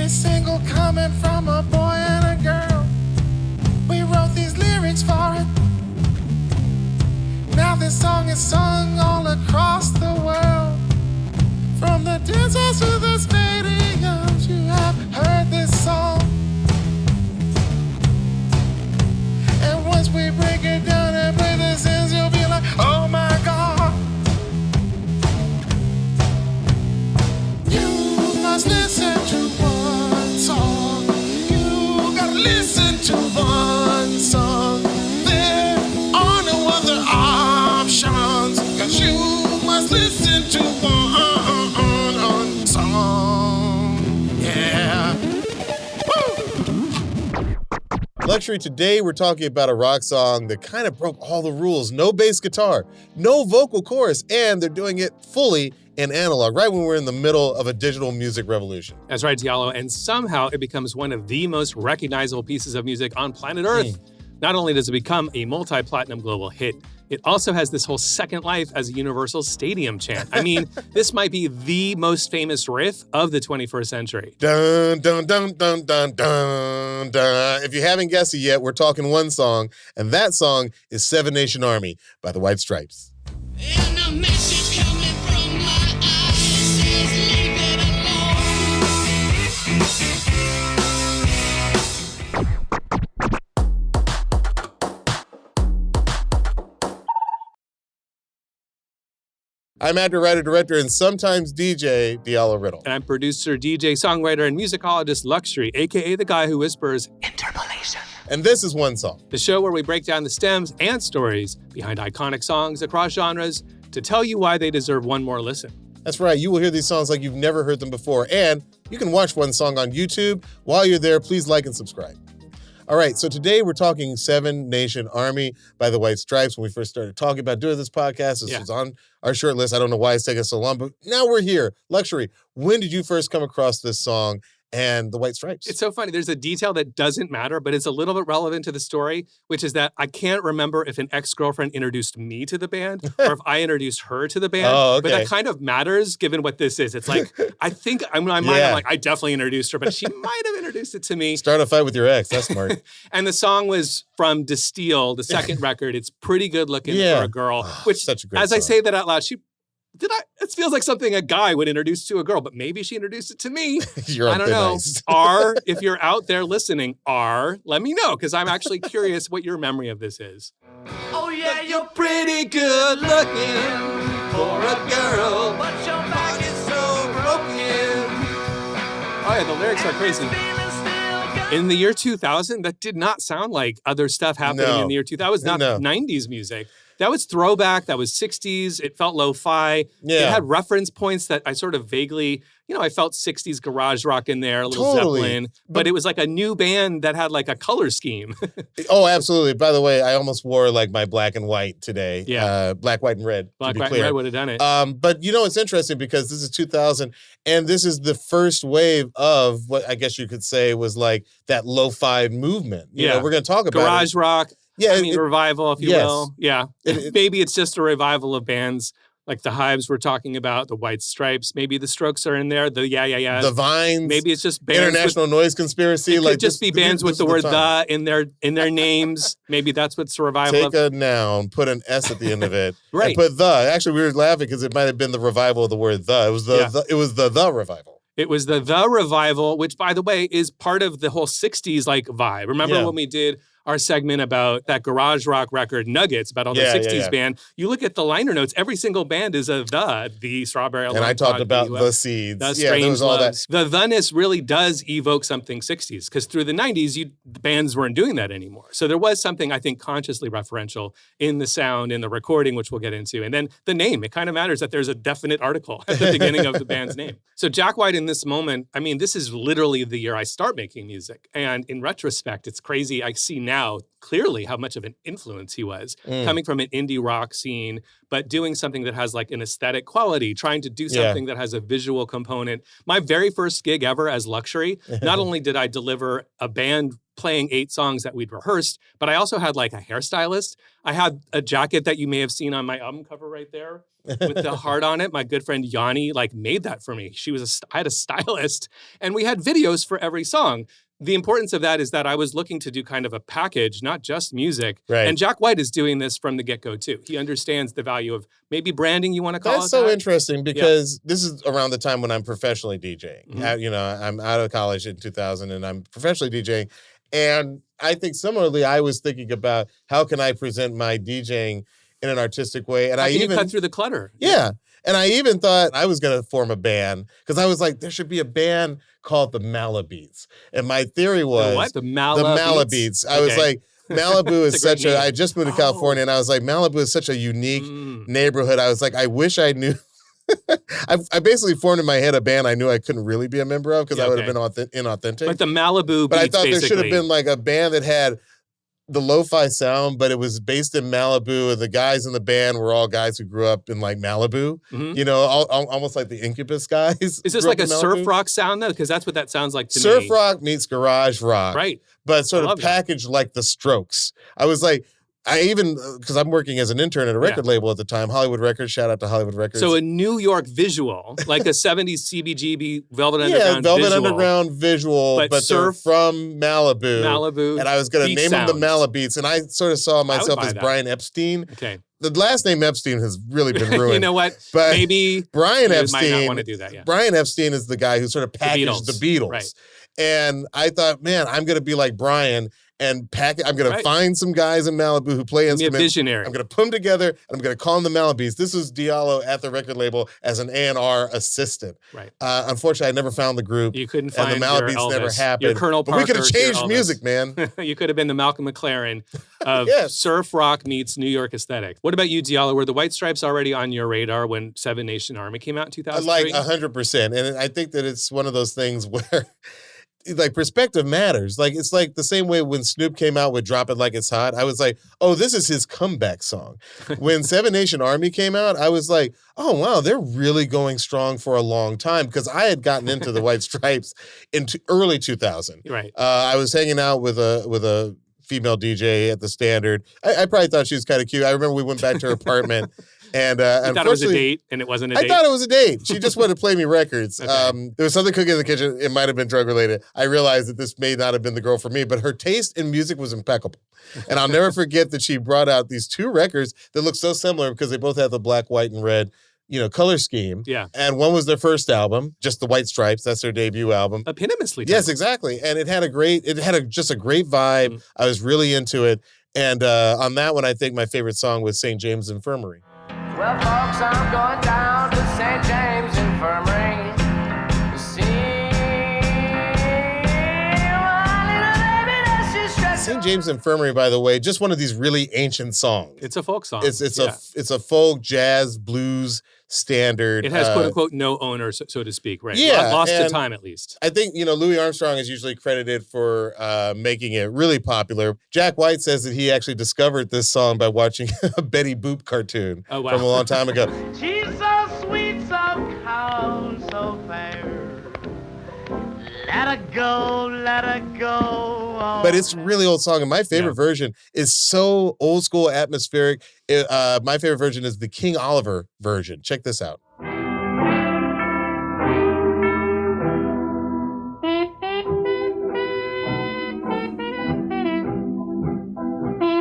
every single comment from a boy and a girl. We wrote these lyrics for it. Now this song is sung all across the world. From the dancers to the stadiums, you have heard this song. And once we break it down and play the sins, you'll be like, oh my God. You must listen to one song. You gotta listen to one song. There are no other options, 'cause you must listen to one song. Yeah. Woo! Luxury, today we're talking about a rock song that kind of broke all the rules. No bass guitar, no vocal chorus, and they're doing it fully in analog, right when we're in the middle of a digital music revolution. That's right, Diallo, and somehow it becomes one of the most recognizable pieces of music on planet Earth. Not only does it become a multi-platinum global hit, it also has this whole second life as a universal stadium chant. I mean, this might be the most famous riff of the 21st century. Dun, dun, dun, dun, dun, dun, dun. If you haven't guessed it yet, we're talking one song, and that song is Seven Nation Army by the White Stripes. And a message coming from my eyes says leave it alone. I'm actor, writer, director, and sometimes DJ Diallo Riddle. And I'm producer, DJ, songwriter, and musicologist LUXXURY, aka the guy who whispers interpolation. And this is one song. The show where we break down the stems and stories behind iconic songs across genres to tell you why they deserve one more listen. That's right, you will hear these songs like you've never heard them before, and you can watch one song on YouTube. While you're there, please like and subscribe. All right, so today we're talking Seven Nation Army by the White Stripes. When we first started talking about doing this podcast, this was on our short list. I don't know why it's taking so long, but now we're here. LUXXURY, when did you first come across this song and the White Stripes? It's so funny. There's a detail that doesn't matter, but it's a little bit relevant to the story, which is that I can't remember if an ex-girlfriend introduced me to the band or if I introduced her to the band. Oh, okay. But that kind of matters given what this is. It's like, I think in my mind, I'm like, I definitely introduced her, but she might have introduced it to me. Start a fight with your ex. That's smart. And the song was from Distill, the second record. It's pretty good looking for a girl, which, such a great as I song. say that out loud, it feels like something a guy would introduce to a girl, but maybe she introduced it to me. You're I don't know. Nice. R, if you're out there listening, R, let me know, because I'm actually curious what your memory of this is. Oh yeah, you're Pretty good looking for a girl, but your back is so broken. Oh yeah, the lyrics are crazy. feeling still good. In the year 2000, that did not sound like other stuff happening in the year 2000. That was not 90s music. That was throwback. That was 60s. It felt lo-fi. Yeah. It had reference points that I sort of vaguely, I felt 60s garage rock in there, a little Totally. Zeppelin. But it was like a new band that had like a color scheme. Oh, absolutely. By the way, I almost wore like my black and white today. Yeah. Black, white, and red. Black, to be white, clear. and red would have done it. But it's interesting because this is 2000, and this is the first wave of what I guess you could say was like that lo-fi movement. You know, we're going to talk about garage rock. Yeah, revival, if you yes. will. Yeah. Maybe it's just a revival of bands like the Hives we're talking about, the White Stripes. Maybe the Strokes are in there. The the Vines. Maybe it's just bands. International Noise Conspiracy. It could just be bands with the word "the" in their names. Maybe that's what's a revival Take a noun, put an S at the end of it, Right. and put the. Actually, we were laughing because it might have been the revival of the word "the." It was it was the revival. It was the revival, which, by the way, is part of the whole 60s like vibe. Remember when we did our segment about that garage rock record Nuggets, about all the 60s band? You look at the liner notes, every single band is the Strawberry Alarm And I talked Clock, about the Seeds. The Strange all Loves. The the-ness really does evoke something 60s, because through the 90s, the bands weren't doing that anymore. So there was something, I think, consciously referential in the sound, in the recording, which we'll get into. And then the name, it kind of matters that there's a definite article at the beginning of the band's name. So Jack White in this moment, I mean, this is literally the year I start making music. And in retrospect, it's crazy. I see now now clearly how much of an influence he was, coming from an indie rock scene, but doing something that has like an aesthetic quality, trying to do something that has a visual component. My very first gig ever as Luxury, not only did I deliver a band playing 8 songs that we'd rehearsed, but I also had like a hairstylist. I had a jacket that you may have seen on my album cover right there with the heart on it. My good friend Yanni like made that for me. I had a stylist, and we had videos for every song. The importance of that is that I was looking to do kind of a package, not just music. Right. And Jack White is doing this from the get-go too. He understands the value of maybe branding, you want to call That's it so that? interesting because this is around the time when I'm professionally DJing. I'm out of college in 2000 and I'm professionally DJing. And I think similarly, I was thinking about how can I present my DJing in an artistic way. And How can you cut through the clutter? Yeah. And I even thought I was going to form a band because I was like, there should be a band called the Malabeats. And my theory was... The what? The The Malabeats? Malabeats. I was like, Malibu is That's a great such a... name. I just moved to California and I was like, Malibu is such a unique neighborhood. I was like, I wish I knew... I basically formed in my head a band I knew I couldn't really be a member of because I would have been inauthentic. But the Malibu But I beats, thought there should have basically. been like a band that had the lo-fi sound, but it was based in Malibu, and the guys in the band were all guys who grew up in like Malibu. You know, almost like the Incubus guys. Is this grew like up a in surf Malibu. rock sound though? Because that's what that sounds like to me. Surf rock meets garage rock, Right. but sort I of love that. packaged like the Strokes. I was like, I even, because I'm working as an intern at a record label at the time, Hollywood Records, shout out to Hollywood Records. So a New York visual, like a 70s CBGB Velvet yeah, Underground Velvet visual. Underground visual, But but they're surf- from Malibu. Malibu And I was going to beat name them the sounds. Malabeats, and I sort of saw myself buy as that. Brian Epstein. Okay. The last name Epstein has really been ruined. You know what? But Maybe Brian you Epstein might not want to do that, yeah. Brian Epstein is the guy who sort of packaged the Beatles. Right. And I thought, man, I'm going to be like Brian and I'm going to find some guys in Malibu who play Be a instruments. visionary. I'm going to put them together and I'm going to call them the Malabeats. This was Diallo at the record label as an A&R assistant. Right. Unfortunately, I never found the group. You couldn't find and the your Malabeats Elvis. never happened. Your Colonel but we could have Parker, your changed Elvis. music, man. You could have been the Malcolm McLaren of Yes. surf rock meets New York aesthetic. What about you, Diallo? Were the White Stripes already on your radar when Seven Nation Army came out in 2003? Like 100%. And I think that it's one of those things where like perspective matters. Like it's like the same way when Snoop came out with Drop It Like It's Hot. I was like, oh, this is his comeback song. When Seven Nation Army came out, I was like, oh wow, they're really going strong for a long time because I had gotten into the White Stripes in early 2000. Right. I was hanging out with a female DJ at the Standard. I probably thought she was kind of cute. I remember we went back to her apartment. And You thought it was a unfortunately, date, and it wasn't a date? I thought it was a date. She just wanted to play me records. Okay. There was something cooking in the kitchen. It might have been drug related. I realized that this may not have been the girl for me, but her taste in music was impeccable. And I'll never forget that she brought out these 2 records that look so similar because they both have the black, white, and red, color scheme. Yeah. And one was their first album, just the White Stripes. That's their debut album. Eponymously. Yes, titled. exactly. And it had just a great vibe. I was really into it. And on that one, I think my favorite song was St. James Infirmary. Well, folks, I'm going down to St. James Infirmary to see my little baby that she's stretched. St. James Infirmary, by the way, just one of these really ancient songs. It's a folk song. It's Yeah. a folk, jazz, blues standard. It has quote unquote no owner, so to speak, right? Yeah, Lost to and time at least. I think, Louis Armstrong is usually credited for making it really popular. Jack White says that he actually discovered this song by watching a Betty Boop cartoon Oh, wow. from a long time ago. She's so sweet, so calm, so fair. Let her go, let her go. But it's a really old song, and my favorite version is so old school, atmospheric. My favorite version is the King Oliver version. Check this out.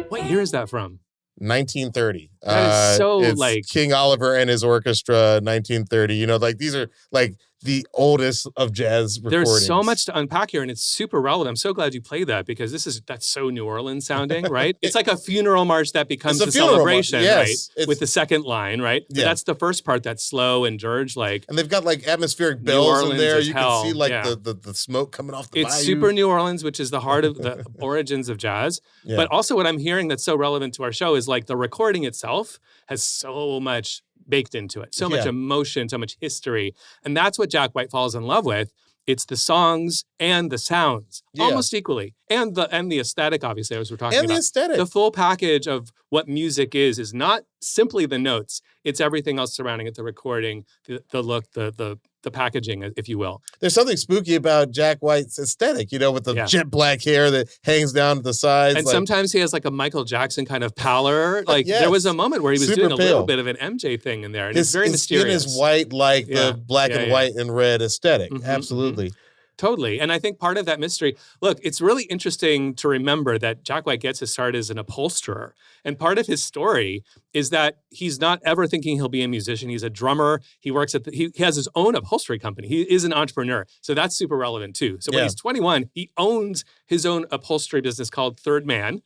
What year is that from? 1930. That is so, it's like- King Oliver and his orchestra, 1930. These are like the oldest of jazz recordings. There's so much to unpack here, and it's super relevant. I'm so glad you played that because that's so New Orleans sounding, right? It's like a funeral march that becomes It's a a funeral march, celebration, yes. right? It's- With the second line, right? Yeah. That's the first part that's slow and dirge, like And they've got like atmospheric bells in Orleans there. as You hell, can see like yeah. the smoke coming off the it's bayou. super New Orleans, which is the heart of the origins of jazz. Yeah. But also what I'm hearing that's so relevant to our show is like the recording itself has so much baked into it, so much Yeah. emotion, so much history. And that's what Jack White falls in love with. It's the songs and the sounds Yeah. almost equally, and the aesthetic. Obviously, as we're talking And about the aesthetic. the full package of what music is not simply the notes. It's everything else surrounding it: the recording, the look, the packaging, if you will. There's something spooky about Jack White's aesthetic, with the Yeah. jet black hair that hangs down to the sides. And like, sometimes he has like a Michael Jackson kind of pallor. Like Yes. there was a moment where he was Super doing a little pale. bit of an MJ thing in there, and his, it's very his mysterious. skin is white like Yeah. the black Yeah, and yeah. white and red aesthetic. Mhm, Absolutely. Totally. And I think part of that mystery, look, it's really interesting to remember that Jack White gets his start as an upholsterer. And part of his story is that he's not ever thinking he'll be a musician. He's a drummer. He works he has his own upholstery company. He is an entrepreneur. So that's super relevant too. So when Yeah. he's 21, he owns his own upholstery business called Third Man.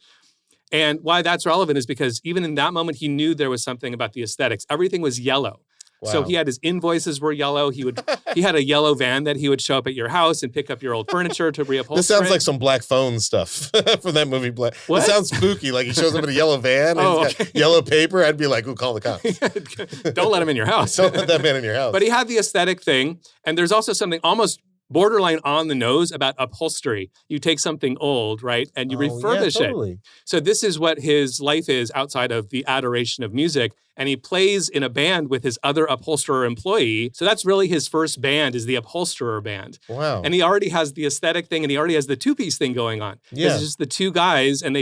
And why that's relevant is because even in that moment, he knew there was something about the aesthetics. Everything was yellow. So Wow. he had his invoices were yellow. He had a yellow van that he would show up at your house and pick up your old furniture to reupholster. This sounds it. like some Black Phone stuff from that movie. What? It sounds spooky. Like he shows up in a yellow van and Oh, he's got okay. yellow paper. I'd be like, ooh, call the cops. Don't let him in your house. Don't let that man in your house. But he had the aesthetic thing. And there's also something almost borderline on the nose about upholstery. You take something old, right? And you refurbish it. So this is what his life is outside of the adoration of music. And he plays in a band with his other upholsterer employee. So that's really his first band, is the upholsterer band. Wow. And he already has the aesthetic thing, and he already has the two-piece thing going on. Yeah. It's just the two guys, and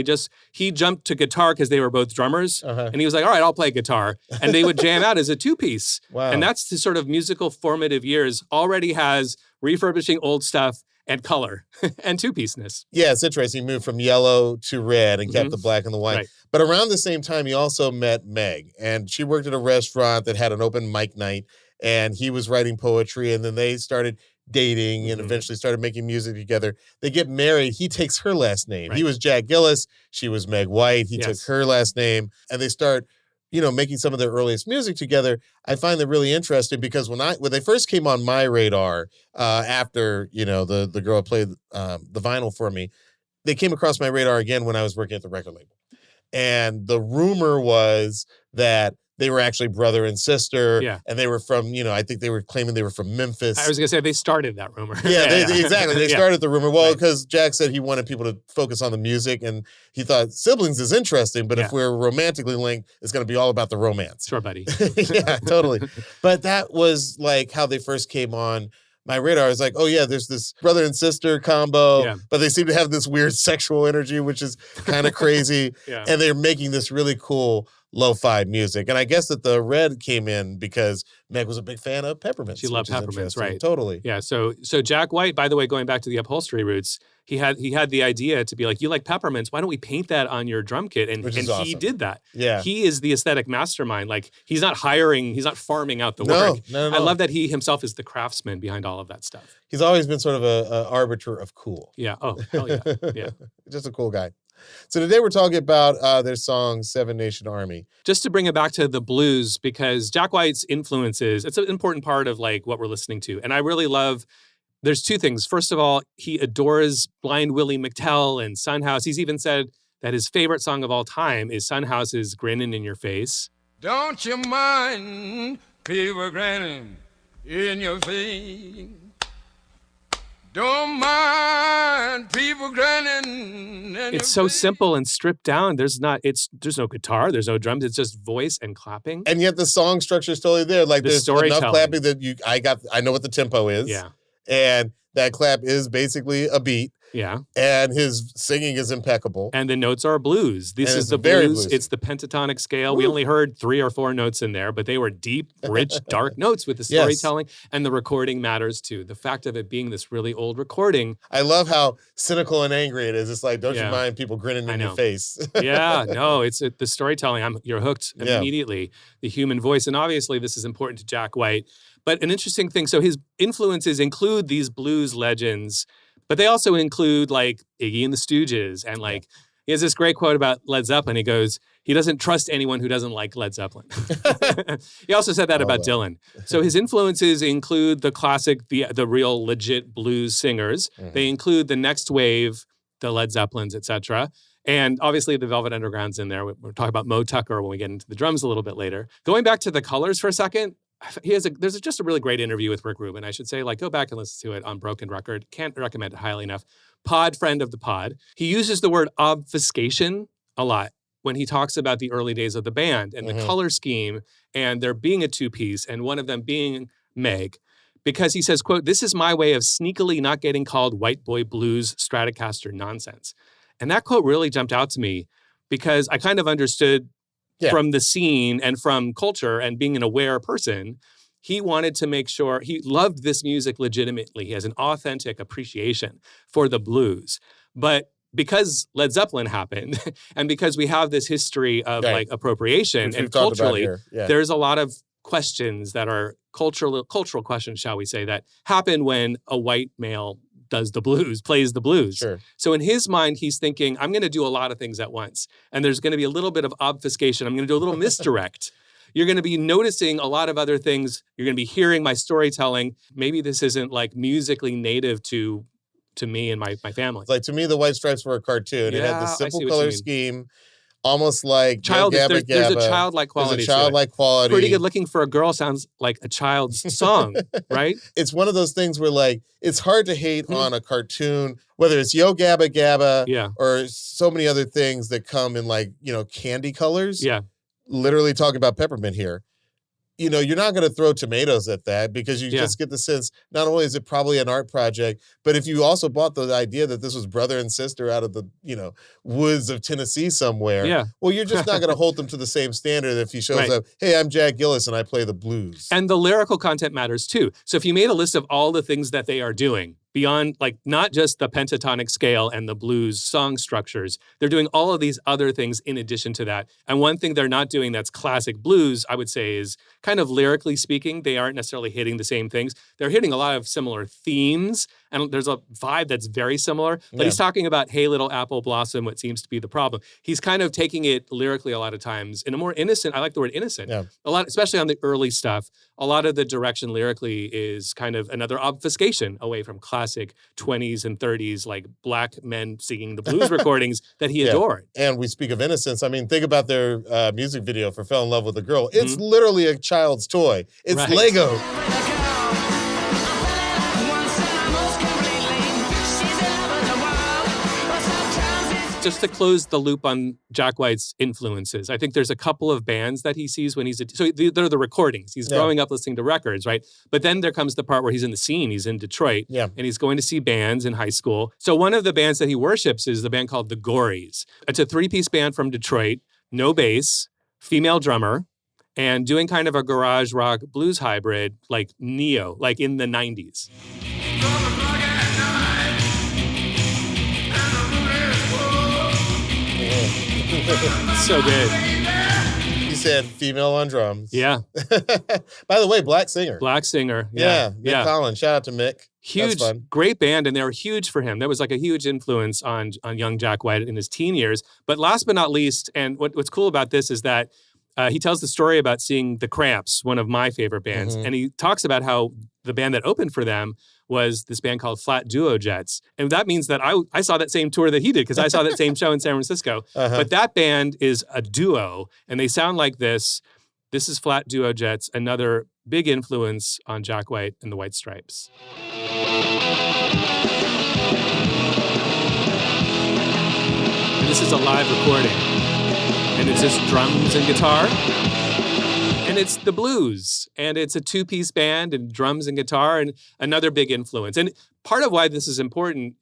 he jumped to guitar because they were both drummers. Uh-huh. And he was like, all right, I'll play guitar. And they would jam out as a two-piece. Wow. And that's the sort of musical formative years. Already has refurbishing old stuff and color and two-piece-ness. Yeah, it's interesting. He moved from yellow to red and kept the black and the white. Right. But around the same time, he also met Meg. And she worked at a restaurant that had an open mic night. And he was writing poetry. And then they started dating and eventually started making music together. They get married. He takes her last name. Right. He was Jack Gillis. She was Meg White. He took Yes. her last name. And they start making some of their earliest music together. I find that really interesting because when they first came on my radar, after, the girl played the vinyl for me, they came across my radar again when I was working at the record label. And the rumor was that they were actually brother and sister. Yeah. And they were from, I think they were claiming they were from Memphis. I was going to say they started that rumor. Yeah, exactly. They Yeah. started the rumor. Well, Right. because Jack said he wanted people to focus on the music, and he thought siblings is interesting, but if Yeah. we're romantically linked, it's going to be all about the romance. Sure, buddy. Yeah, totally. But that was like how they first came on my radar. I was like, oh yeah, there's this brother and sister combo, Yeah. but they seem to have this weird sexual energy, which is kind of crazy. Yeah. And they're making this really cool lo-fi music. And I guess that the red came in because Meg was a big fan of peppermints. She loved which is peppermints, interesting. right. Totally. Yeah. So Jack White, by the way, going back to the upholstery roots, he had the idea to be like, you like peppermints, why don't we paint that on your drum kit? And Which is he awesome. did that. Yeah. He is the aesthetic mastermind. Like he's not farming out the No, work. no. I love that he himself is the craftsman behind all of that stuff. He's always been sort of a arbiter of cool. Yeah. Oh, hell yeah. Yeah. Just a cool guy. So today we're talking about their song, Seven Nation Army. Just to bring it back to the blues, because Jack White's influences, it's an important part of like what we're listening to. And I really love, there's two things. First of all, he adores Blind Willie McTell and Sunhouse. He's even said that his favorite song of all time is Sunhouse's Grinning in Your Face. Don't you mind people grinning in your face? Don't mind people grinning. It's so simple and stripped down. There's no guitar, there's no drums. It's just voice and clapping. And yet the song structure is totally there. Like The there's enough storytelling. clapping that I know what the tempo is. Yeah. And that clap is basically a beat. Yeah. And his singing is impeccable. And the notes are blues. This And is it's the very blues. bluesy. It's the pentatonic scale. We only heard 3 or 4 notes in there, but they were deep, rich, dark notes with the Yes. storytelling. And the recording matters too. The fact of it being this really old recording. I love how cynical and angry it is. It's like, don't Yeah. you mind people grinning I in your know. face? Yeah, no, it's the storytelling. You're hooked Yeah. immediately. The human voice. And obviously this is important to Jack White. But an interesting thing, so his influences include these blues legends, but they also include like Iggy and the Stooges. And like, he has this great quote about Led Zeppelin. He goes, he doesn't trust anyone who doesn't like Led Zeppelin. He also said that about Dylan. So his influences include the classic, the real legit blues singers. They include the next wave, the Led Zeppelins, etc. And obviously the Velvet Underground's in there. We'll talk about Mo Tucker when we get into the drums a little bit later. Going back to the colors for a second, there's just a really great interview with Rick Rubin. I should say, like, go back and listen to it on Broken Record. Can't recommend it highly enough. Friend of the pod. He uses the word obfuscation a lot when he talks about the early days of the band and the color scheme and there being a two-piece and one of them being Meg, because he says, quote, "This is my way of sneakily not getting called white boy blues Stratocaster nonsense." And that quote really jumped out to me because I kind of understood from the scene and from culture and being an aware person, he wanted to make sure he loved this music legitimately. He has an authentic appreciation for the blues. But because Led Zeppelin happened and because we have this history of like appropriation and culturally, there's a lot of questions that are cultural questions, shall we say, that happen when a white male does the blues, plays the blues. Sure. So in his mind, he's thinking, I'm going to do a lot of things at once. And there's going to be a little bit of obfuscation. I'm going to do a little misdirect. You're going to be noticing a lot of other things. You're going to be hearing my storytelling. Maybe this isn't like musically native to me and my family. Like, to me, the White Stripes were a cartoon. It had this simple color scheme, almost like there's a childlike quality. There's a childlike quality. Pretty Good Looking for a Girl sounds like a child's song, right? It's one of those things where, like, it's hard to hate on a cartoon, whether it's Yo Gabba Gabba or so many other things that come in, like, candy colors. Yeah. Literally talking about peppermint here. You're not going to throw tomatoes at that because you just get the sense, not only is it probably an art project, but if you also bought the idea that this was brother and sister out of the, woods of Tennessee somewhere, well, you're just not going to hold them to the same standard if he shows up, hey, I'm Jack Gillis and I play the blues. And the lyrical content matters too. So if you made a list of all the things that they are doing, beyond, like, not just the pentatonic scale and the blues song structures, they're doing all of these other things in addition to that. And one thing they're not doing that's classic blues, I would say, is kind of lyrically speaking, they aren't necessarily hitting the same things. They're hitting a lot of similar themes, and there's a vibe that's very similar. But he's talking about Hey Little Apple Blossom, what seems to be the problem. He's kind of taking it lyrically a lot of times in a more innocent, I like the word innocent, a lot, especially on the early stuff. A lot of the direction lyrically is kind of another obfuscation away from classic 20s and 30s, like black men singing the blues recordings that he adored. And we speak of innocence. I mean, think about their music video for Fell in Love with a Girl. It's literally a child's toy. It's Lego. Just to close the loop on Jack White's influences, I think there's a couple of bands that he sees when so they're the recordings. He's growing up listening to records, right? But then there comes the part where he's in the scene. He's in Detroit, and he's going to see bands in high school. So one of the bands that he worships is the band called the Gories. It's a three-piece band from Detroit, no bass, female drummer, and doing kind of a garage rock blues hybrid, like Neo, like in the 90s. So good. He said female on drums. Yeah. By the way, black singer. Black singer. Mick Collins. Shout out to Mick. Huge, great band, and they were huge for him. That was like a huge influence on young Jack White in his teen years. But last but not least, and what's cool about this is that he tells the story about seeing the Cramps, one of my favorite bands, and he talks about how the band that opened for them was this band called Flay Duo Jets. And that means that I saw that same tour that he did because I saw that same show in San Francisco. But that band is a duo, and they sound like this. This is Flay Duo Jets, another big influence on Jack White and the White Stripes. And this is a live recording. And it's just drums and guitar. And it's the blues, and it's a two-piece band and drums and guitar, and another big influence. And part of why this is important,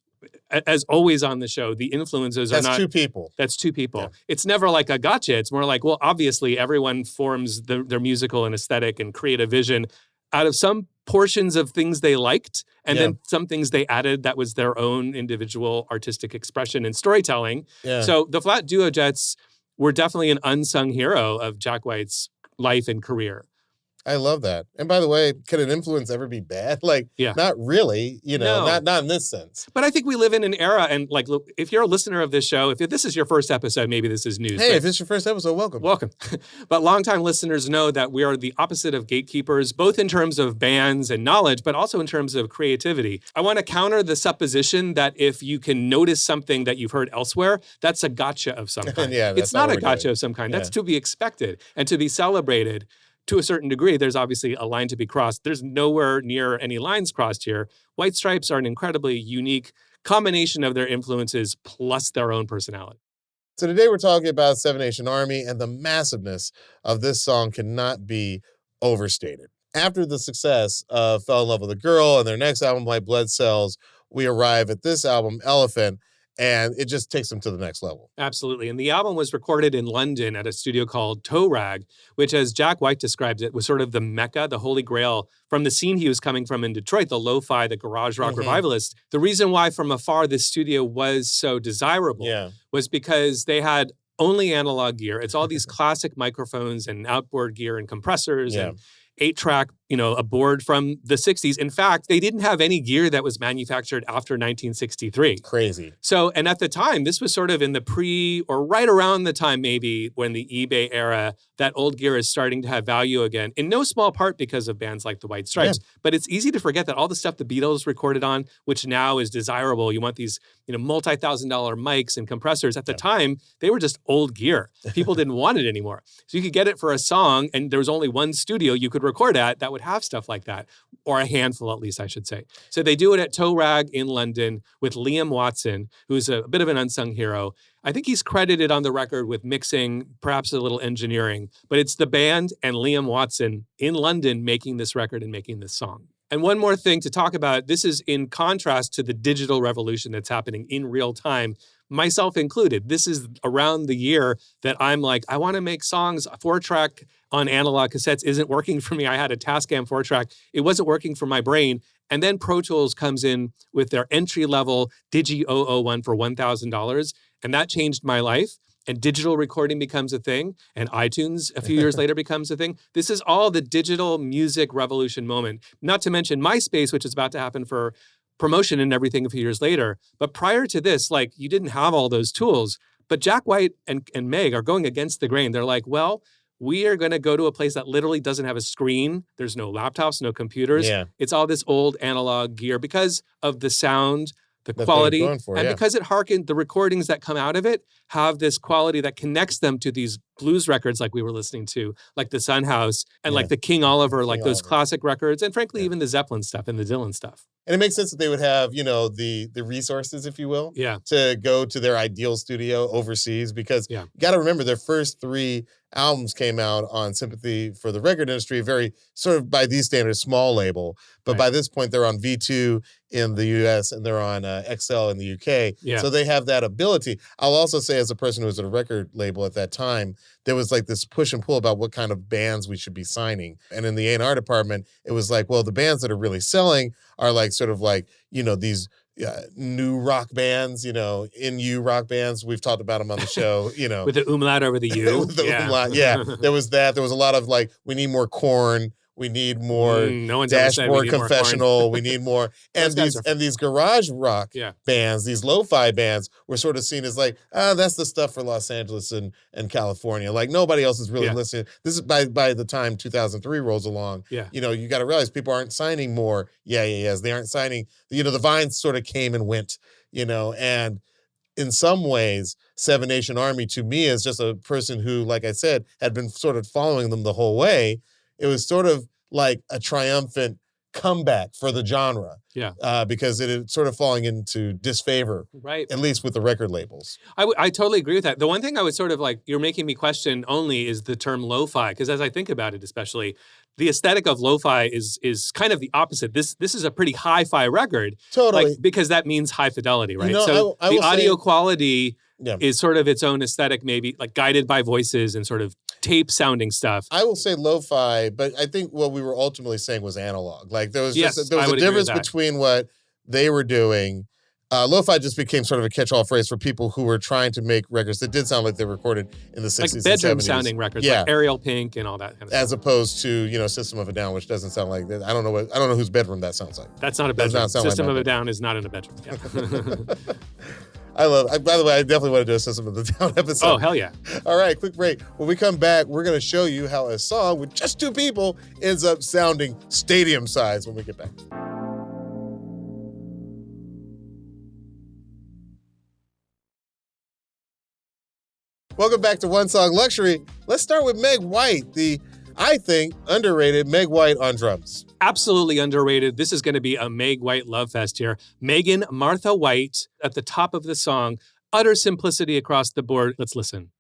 as always on the show, the influences are not... That's two people. That's two people. Yeah. It's never like a gotcha. It's more like, well, obviously everyone forms their musical and aesthetic and creative vision out of some portions of things they liked, and then some things they added that was their own individual artistic expression and storytelling. Yeah. So the Flay Duo Jets were definitely an unsung hero of Jack White's life and career. I love that. And by the way, could an influence ever be bad? Like, not really, not in this sense. But I think we live in an era, and like, look, if you're a listener of this show, if this is your first episode, maybe this is news. Hey, if it's your first episode, welcome. Welcome. But longtime listeners know that we are the opposite of gatekeepers, both in terms of bands and knowledge, but also in terms of creativity. I want to counter the supposition that if you can notice something that you've heard elsewhere, that's a gotcha of some kind. It's not a gotcha of some kind. That's to be expected and to be celebrated. to a certain degree, there's obviously a line to be crossed. There's nowhere near any lines crossed here. White Stripes are an incredibly unique combination of their influences plus their own personality. So today we're talking about Seven Nation Army, and the massiveness of this song cannot be overstated. After the success of Fell in Love with a Girl and their next album, White Blood Cells, we arrive at this album, Elephant, and it just takes them to the next level. Absolutely. And the album was recorded in London at a studio called Toe Rag, which, as Jack White describes it, was sort of the mecca, the holy grail from the scene he was coming from in Detroit, the lo-fi, the garage rock revivalist. The reason why from afar this studio was so desirable was because they had only analog gear. It's all these classic microphones and outboard gear and compressors and 8-track, a board from the 60s. In fact, they didn't have any gear that was manufactured after 1963. Crazy. So, and at the time, this was sort of in the or right around the time maybe when the eBay era, that old gear is starting to have value again, in no small part because of bands like the White Stripes. Yeah. But it's easy to forget that all the stuff the Beatles recorded on, which now is desirable, you want these, multi-$1,000 mics and compressors. At the time, they were just old gear. People didn't want it anymore. So you could get it for a song, and there was only one studio you could record at that would have stuff like that, or a handful at least, I should say. So they do it at Toe Rag in London with Liam Watson, who's a bit of an unsung hero. I think he's credited on the record with mixing, perhaps a little engineering, but it's the band and Liam Watson in London making this record and making this song. And one more thing to talk about, this is in contrast to the digital revolution that's happening in real time, myself included. This is around the year that I'm like, I want to make songs. 4-track on analog cassettes isn't working for me. I had a Tascam 4-track. It wasn't working for my brain. And then Pro Tools comes in with their entry-level Digi 001 for $1,000. And that changed my life. And digital recording becomes a thing. And iTunes a few years later becomes a thing. This is all the digital music revolution moment. Not to mention MySpace, which is about to happen for promotion and everything a few years later. But prior to this, you didn't have all those tools. But Jack White and Meg are going against the grain. They're like, well, we are going to go to a place that literally doesn't have a screen. There's no laptops, no computers. Yeah. It's all this old analog gear because of the sound, the quality, because it harkened, the recordings that come out of it have this quality that connects them to these blues records like we were listening to, like the Sun House and like the King Oliver, those classic records, and frankly, even the Zeppelin stuff and the Dylan stuff. And it makes sense that they would have, the resources, if you will, to go to their ideal studio overseas, because you got to remember their first 3 albums came out on Sympathy for the Record Industry, very sort of by these standards, small label. But by this point, they're on V2 in the US and they're on XL in the UK. Yeah. So they have that ability. I'll also say, as a person who was at a record label at that time, there was this push and pull about what kind of bands we should be signing. And in the A&R department, it was well, the bands that are really selling are these new rock bands, NU rock bands. We've talked about them on the show, With the umlaut over the U. With the umlaut, There was that. There was a lot of we need more Korn. We need more Dashboard Confessional. We need more. And these garage rock bands, these lo-fi bands, were sort of seen as that's the stuff for Los Angeles and California. Nobody else is really listening. This is by the time 2003 rolls along. Yeah. You got to realize people aren't signing more. Yes. They aren't signing. The Vines sort of came and went, and in some ways, Seven Nation Army to me is just a person who, like I said, had been sort of following them the whole way. It was sort of like a triumphant comeback for the genre. Yeah. Because it is sort of falling into disfavor. Right. At least with the record labels. I totally agree with that. The one thing I was sort of you're making me question only is the term lo-fi. Because as I think about it, especially, the aesthetic of lo-fi is kind of the opposite. This is a pretty hi-fi record. Totally. Because that means high fidelity, right? So the audio quality is sort of its own aesthetic, maybe guided by voices and sort of tape sounding stuff. I will say lo-fi, but I think what we were ultimately saying was analog. There was a difference between what they were doing. Lo-fi just became sort of a catch-all phrase for people who were trying to make records that did sound like they were recorded in the 60s and 70s. Bedroom sounding records, like Ariel Pink and all that kind of stuff. As opposed to, System of a Down, which doesn't sound like that. I don't know whose bedroom that sounds like. That's not a bedroom. System of a Down is not in a bedroom. Yeah. By the way, I definitely want to do a System of the Down episode. Oh, hell yeah. All right, quick break. When we come back, we're going to show you how a song with just 2 people ends up sounding stadium size when we get back. Welcome back to One Song Luxury. Let's start with Meg White, the I think underrated Meg White on drums. Absolutely underrated. This is going to be a Meg White love fest here. Megan Martha White at the top of the song. Utter simplicity across the board. Let's listen.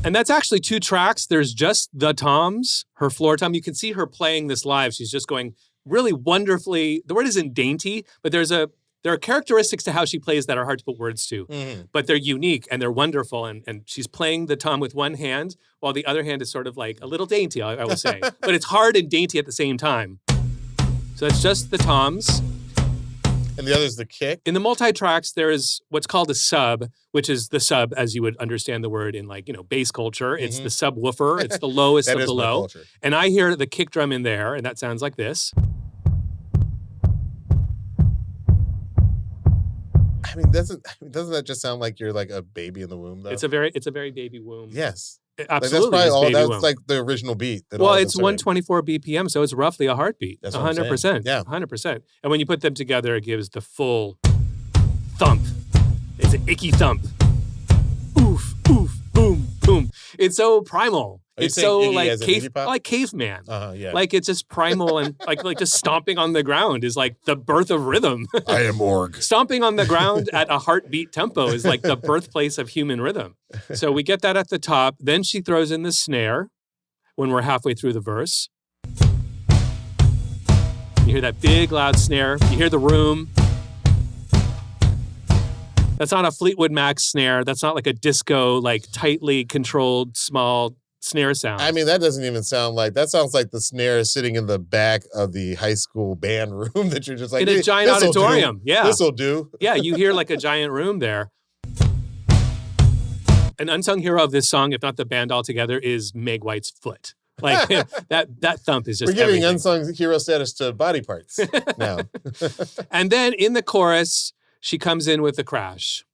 And that's actually 2 tracks. There's just the toms, her floor tom. You can see her playing this live. She's just going really wonderfully. The word isn't dainty, but there are characteristics to how she plays that are hard to put words to, but they're unique and they're wonderful. And she's playing the tom with one hand while the other hand is sort of like a little dainty, I would say. But it's hard and dainty at the same time. So it's just the toms. And the other is the kick. In the multi-tracks, there is what's called a sub, which is the sub, as you would understand the word in bass culture. It's the subwoofer. It's the lowest of the low. Culture. And I hear the kick drum in there, and that sounds like this. I mean, doesn't that just sound like you're like a baby in the womb, though? It's a very baby womb. Yes. Absolutely. That's like the original beat. Well, it's 124 BPM, so it's roughly a heartbeat. That's 100%. Yeah. 100%. And when you put them together, it gives the full thump. It's an icky thump. Oof, oof, boom, boom. It's so primal. It's so like caveman. Yeah. Like it's just primal and like just stomping on the ground is like the birth of rhythm. I am org. Stomping on the ground at a heartbeat tempo is like the birthplace of human rhythm. So we get that at the top. Then she throws in the snare when we're halfway through the verse. You hear that big loud snare. You hear the room. That's not a Fleetwood Mac snare. That's not like a disco, like tightly controlled small snare sound. I mean, that doesn't even sound like, that sounds like the snare is sitting in the back of the high school band room that you're just like, in a giant auditorium. Yeah. This'll do. Yeah, you hear like a giant room there. An unsung hero of this song, if not the band altogether, is Meg White's foot. Like that thump is just We're giving everything. unsung hero status to body parts now. And then in the chorus, she comes in with the crash.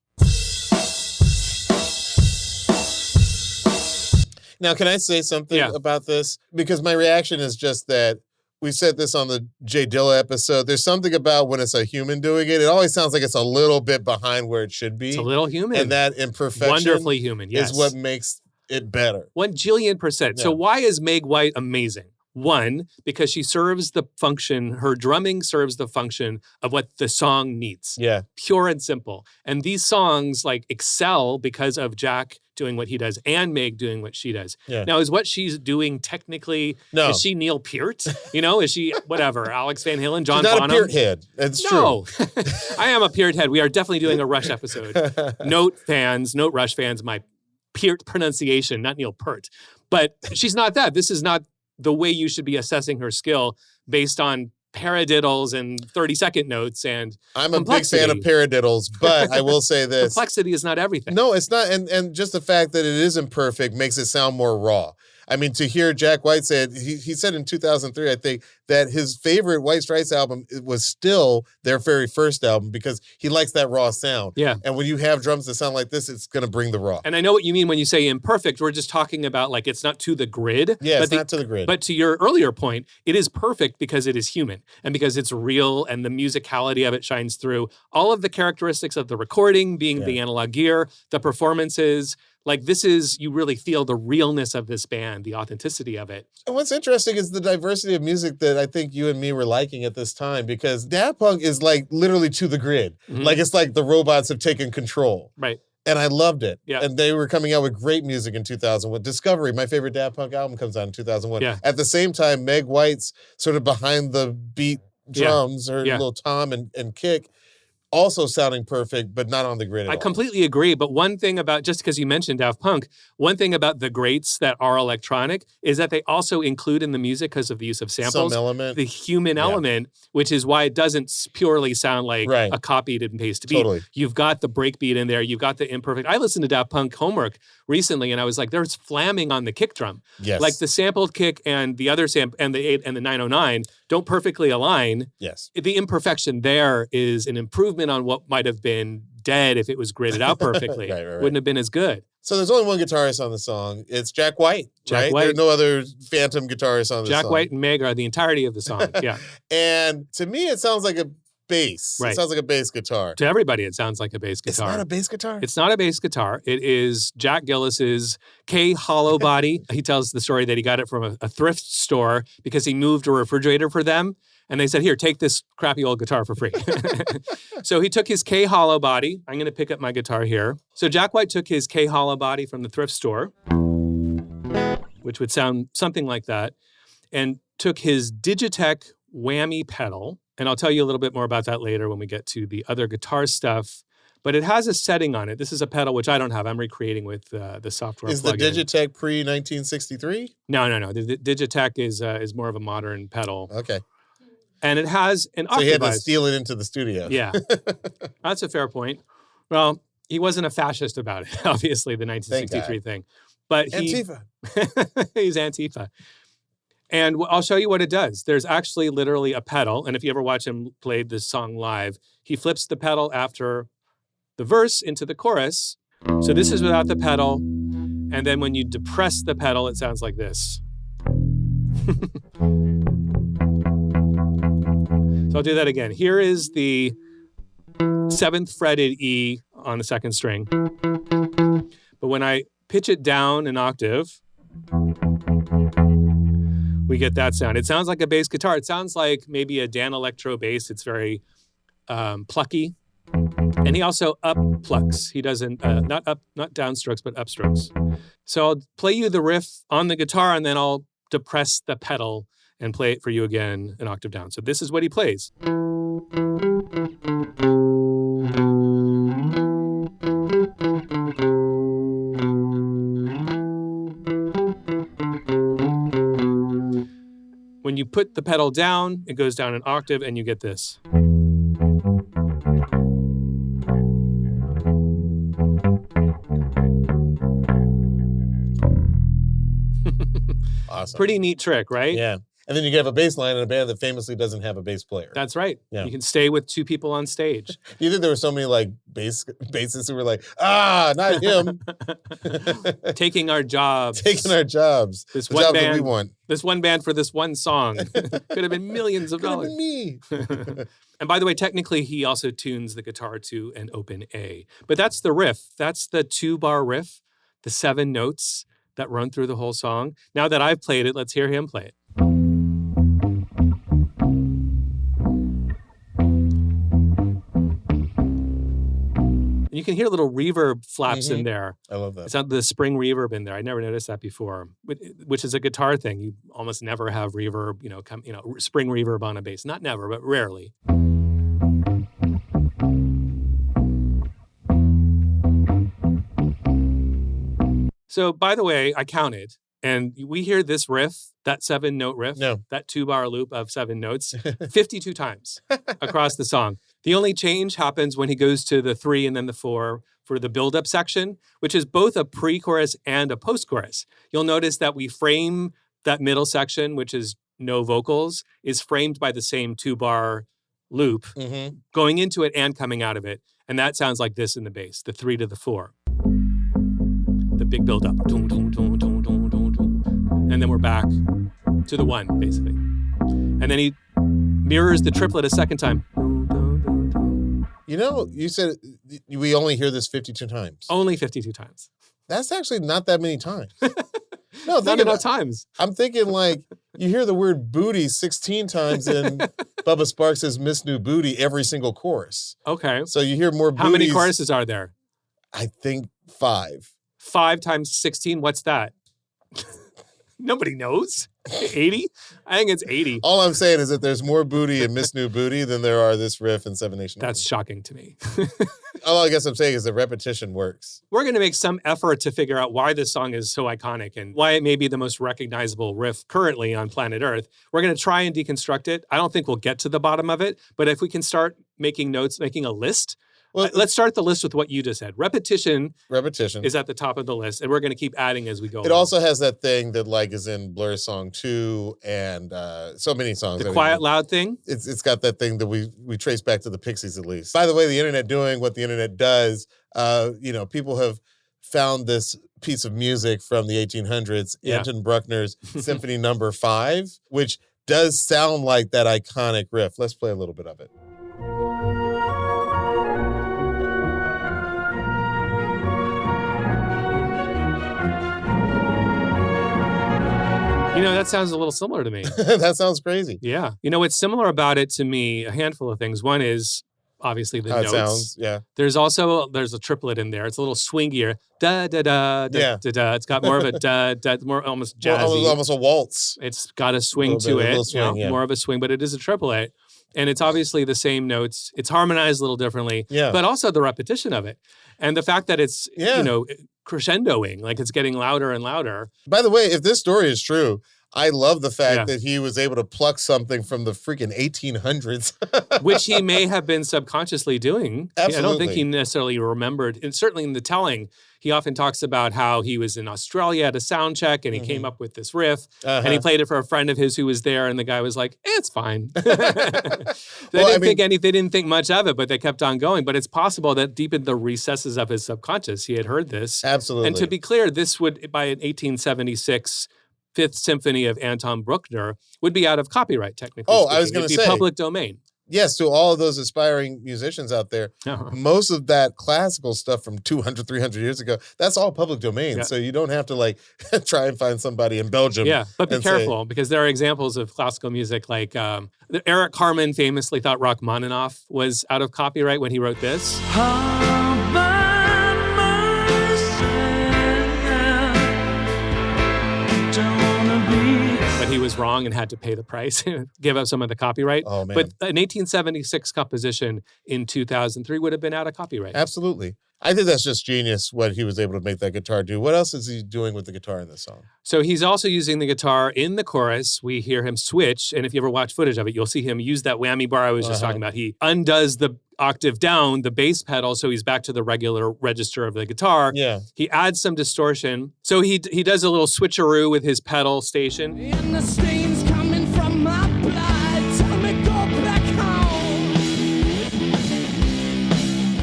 Now, can I say something about this? Because my reaction is just that we said this on the Jay Dilla episode. There's something about when it's a human doing it. It always sounds like it's a little bit behind where it should be. It's a little human. And that imperfection wonderfully human, yes, is what makes it better. 1,000,000,000%. Yeah. So why is Meg White amazing? One, because she serves the function, her drumming serves the function of what the song needs. Yeah. Pure and simple. And these songs like excel because of Jack doing what he does and Meg doing what she does. Yeah. Now, is what she's doing technically, No. is she Neil Peart? Is she whatever, Alex Van Halen, John She's not Bonham? a Peart head. It's No, I am a Peart head. We are definitely doing a Rush episode. Note Rush fans, my Peart pronunciation, not Neil Peart. But she's not that. This is not the way you should be assessing her skill based on paradiddles and 30-second notes and I'm a big fan of paradiddles, but I will say this. Complexity is not everything. No, it's not. And just the fact that it is imperfect makes it sound more raw. I mean, to hear Jack White say it, he said in 2003, I think, that his favorite White Stripes album was still their very first album because he likes that raw sound. Yeah. And when you have drums that sound like this, it's going to bring the raw. And I know what you mean when you say imperfect. We're just talking about like it's not to the grid. Yeah, it's not to the grid. But to your earlier point, it is perfect because it is human and because it's real and the musicality of it shines through. All of the characteristics of the recording being the analog gear, the performances, like this is, you really feel the realness of this band, the authenticity of it. And what's interesting is the diversity of music that I think you and me were liking at this time, because Daft Punk is like literally to the grid. Mm-hmm. Like it's like the robots have taken control. Right. And I loved it. Yeah. And they were coming out with great music in 2001. Discovery, my favorite Daft Punk album, comes out in 2001. Yeah. At the same time, Meg White's sort of behind the beat drums, her little tom and kick, also sounding perfect, but not on the grid at all. I completely agree. But one thing about, just because you mentioned Daft Punk, one thing about the greats that are electronic is that they also include in the music, because of the use of samples, Some element. the human element, which is why it doesn't purely sound like a copied and pasted beat. Totally. You've got the breakbeat in there. You've got the imperfect. I listened to Daft Punk Homework recently, and I was like, there's flamming on the kick drum. Yes. Like the sampled kick and the other and the 8 and the 909 don't perfectly align. Yes. The imperfection there is an improvement on what might have been dead if it was gridded out perfectly. Right. Wouldn't have been as good. So there's only one guitarist on the song. It's Jack White, Jack right? White. There's no other phantom guitarist on the song. Jack White and Meg are the entirety of the song. Yeah. And to me, it sounds like bass. Right. It sounds like a bass guitar. To everybody, it sounds like a bass It's guitar. not a bass guitar? It's not a bass guitar. It is Jack Gillis's Khol Body. He tells the story that he got it from a thrift store because he moved a refrigerator for them. And they said, here, take this crappy old guitar for free. So he took his Khol Body. I'm going to pick up my guitar here. So Jack White took his Khol Body from the thrift store, which would sound something like that, and took his Digitech whammy pedal. And I'll tell you a little bit more about that later when we get to the other guitar stuff. But it has a setting on it. This is a pedal, which I don't have. I'm recreating with the software Is plugin. the Digitech pre-1963? No. The Digitech is more of a modern pedal. Okay. And it has an So he had to octavized. steal it into the studio. Yeah. That's a fair point. Well, he wasn't a fascist about it, obviously, the 1963 thing. But Antifa. he's Antifa. And I'll show you what it does. There's actually literally a pedal. And if you ever watch him play this song live, he flips the pedal after the verse into the chorus. So this is without the pedal. And then when you depress the pedal, it sounds like this. So I'll do that again. Here is the 7th fretted E on the 2nd string. But when I pitch it down an octave, we get that sound. It sounds like a bass guitar. It sounds like maybe a Dan Electro bass. It's very plucky. And he also up plucks. He doesn't, not downstrokes, but upstrokes. So I'll play you the riff on the guitar and then I'll depress the pedal and play it for you again an octave down. So this is what he plays. When you put the pedal down, it goes down an octave and you get this. Awesome. Pretty neat trick, right? Yeah. And then you have a bass line in a band that famously doesn't have a bass player. That's right. Yeah. You can stay with 2 people on stage. Do you think there were so many like bassists who were like, not him. Taking our jobs. Taking our jobs. This the one jobs that band, we want. This one band for this one song. Could have been millions of Could have dollars. been me. And by the way, technically, he also tunes the guitar to an open A. But that's the riff. That's the 2-bar riff, the 7 notes that run through the whole song. Now that I've played it, let's hear him play it. And you can hear little reverb flaps in there. I love that. It's not the spring reverb in there. I never noticed that before, which is a guitar thing. You almost never have reverb, spring reverb on a bass. Not never, but rarely. So, by the way, I counted, and we hear this riff, that 7-note riff, that 2-bar loop of 7 notes, 52 times across the song. The only change happens when he goes to the 3 and then the 4 for the build-up section, which is both a pre-chorus and a post-chorus. You'll notice that we frame that middle section, which is no vocals, is framed by the same 2-bar loop going into it and coming out of it. And that sounds like this in the bass, the 3 to the 4. The big build-up. And then we're back to the 1, basically. And then he mirrors the triplet a second time. You said we only hear this 52 times. Only 52 times. That's actually not that many times. No, Not enough times. I'm thinking like you hear the word booty 16 times in Bubba Sparks' Miss New Booty every single chorus. Okay. So you hear more booties. How many choruses are there? I think 5. 5 times 16, what's that? Nobody knows. 80? I think it's 80. All I'm saying is that there's more booty in Miss New Booty than there are this riff in Seven Nation. That's shocking to me. All I guess I'm saying is that repetition works. We're going to make some effort to figure out why this song is so iconic and why it may be the most recognizable riff currently on planet Earth. We're going to try and deconstruct it. I don't think we'll get to the bottom of it, but if we can start making notes, making a list. Well, let's start the list with what you just said. Repetition is at the top of the list, and we're going to keep adding as we go. It also has that thing that like is in Blur's song 2 and so many songs. The quiet, loud thing? It's got that thing that we trace back to the Pixies at least. By the way, the internet doing what the internet does, people have found this piece of music from the 1800s, Anton Brookner's Symphony No. 5, which does sound like that iconic riff. Let's play a little bit of it. that sounds a little similar to me. That sounds crazy. Yeah. What's similar about it to me, a handful of things. One is obviously the How notes. it sounds, yeah. There's a triplet in there. It's a little swingier. Da da da da Yeah. da da. It's got more of a da da, more almost jazzy. Almost a waltz. It's got a swing Little bit, to a it. little swing, yeah. More of a swing, but it is a triplet. And it's obviously the same notes. It's harmonized a little differently, Yeah. but also the repetition of it. And the fact that it's, Yeah. crescendoing, like it's getting louder and louder. By the way, if this story is true, I love the fact Yeah. that he was able to pluck something from the freaking 1800s. Which he may have been subconsciously doing. I don't think Absolutely. he necessarily remembered. And certainly in the telling, he often talks about how he was in Australia at a sound check and he came up with this riff and he played it for a friend of his who was there and the guy was like, it's fine. They didn't think much of it, but they kept on going. But it's possible that deep in the recesses of his subconscious, he had heard this. Absolutely. And to be clear, this would, by an 1876 Fifth Symphony of Anton Brookner, would be out of copyright, technically. Oh, I was speaking. gonna It'd be say. public domain. Yes, to all of those aspiring musicians out there, most of that classical stuff from 200, 300 years ago, that's all public domain. Yeah. So you don't have to try and find somebody in Belgium. Yeah, but be and say- careful because there are examples of classical music like Eric Carmen famously thought Rachmaninoff was out of copyright when he wrote this. But he was wrong and had to pay the price, give up some of the copyright. Oh, man. But an 1876 composition in 2003 would have been out of copyright. Absolutely. I think that's just genius what he was able to make that guitar do. What else is he doing with the guitar in this song? So he's also using the guitar in the chorus. We hear him switch. And if you ever watch footage of it, you'll see him use that whammy bar I was just talking about. He undoes the octave down, the bass pedal, so he's back to the regular register of the guitar. Yeah. He adds some distortion. So he does a little switcheroo with his pedal station. And the stains coming from my blood, tell me go back home.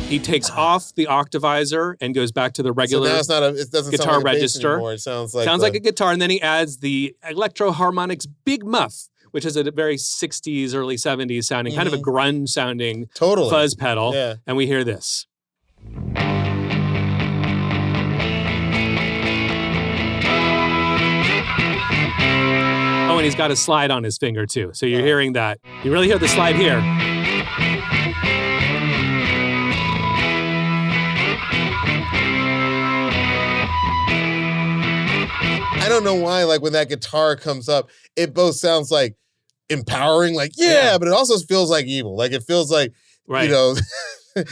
He takes off the octavizer and goes back to the regular So now it's not it doesn't guitar sound like a bass register. anymore. It sounds like like a guitar. And then he adds the Electro-Harmonix Big Muff, which is a very 60s, early 70s sounding, kind of a grunge sounding Totally. fuzz pedal. Yeah. And we hear this. Oh, and he's got a slide on his finger too. So you're hearing that. You really hear the slide here. I don't know why, when that guitar comes up, it both sounds like empowering, but it also feels like evil. It feels like, Right.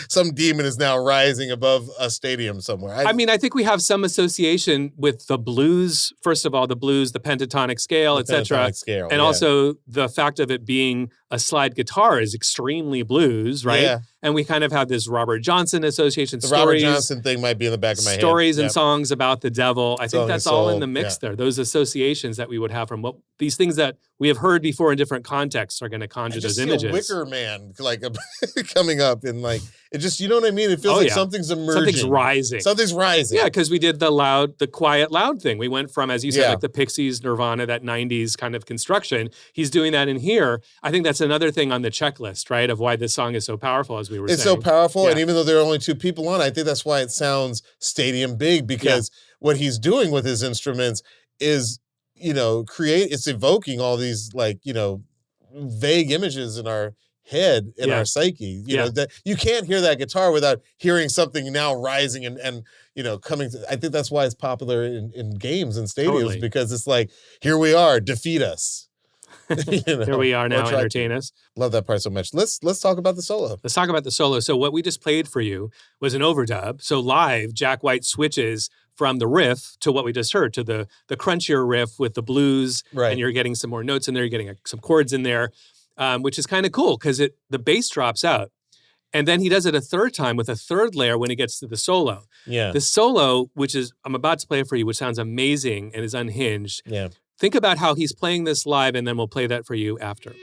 some demon is now rising above a stadium somewhere. I think we have some association with the blues. First of all, the blues, the pentatonic scale, etc. pentatonic scale, And yeah. also the fact of it being a slide guitar is extremely blues, right? Yeah. And we kind of have this Robert Johnson association. The Robert Johnson thing might be in the back of my head. Stories and Yep. songs about the devil. I think Song that's and all in soul, the mix yeah. there. Those associations that we would have from these things that we have heard before in different contexts are going to I conjure just those see images. a Wicker Man coming up and it just, you know what I mean? It feels like yeah. something's emerging. Something's rising. Something's rising. Yeah, because we did the quiet, loud thing. We went from, as you said, Yeah. like the Pixies, Nirvana, that 90s kind of construction. He's doing that in here. I think that's another thing on the checklist, right, of why this song is so powerful, as we were It's saying. so powerful, Yeah. and even though there are only two people on, I think that's why it sounds stadium big, because what he's doing with his instruments is, it's evoking all these vague images in our head, in our psyche. You know, that you can't hear that guitar without hearing something now rising and coming to, I think that's why it's popular in games and stadiums, Totally. because it's like, here we are, defeat us. Here we are or now, try to. entertain us. Love that part so much. Let's talk about the solo. Let's talk about the solo. So what we just played for you was an overdub. So live, Jack White switches from the riff to what we just heard, to the crunchier riff with the blues, Right. and you're getting some more notes in there, you're getting some chords in there, which is kind of cool because the bass drops out. And then he does it a third time with a third layer when he gets to the solo. Yeah. The solo, which is, I'm about to play it for you, which sounds amazing and is unhinged. Yeah. Think about how he's playing this live, and then we'll play that for you after.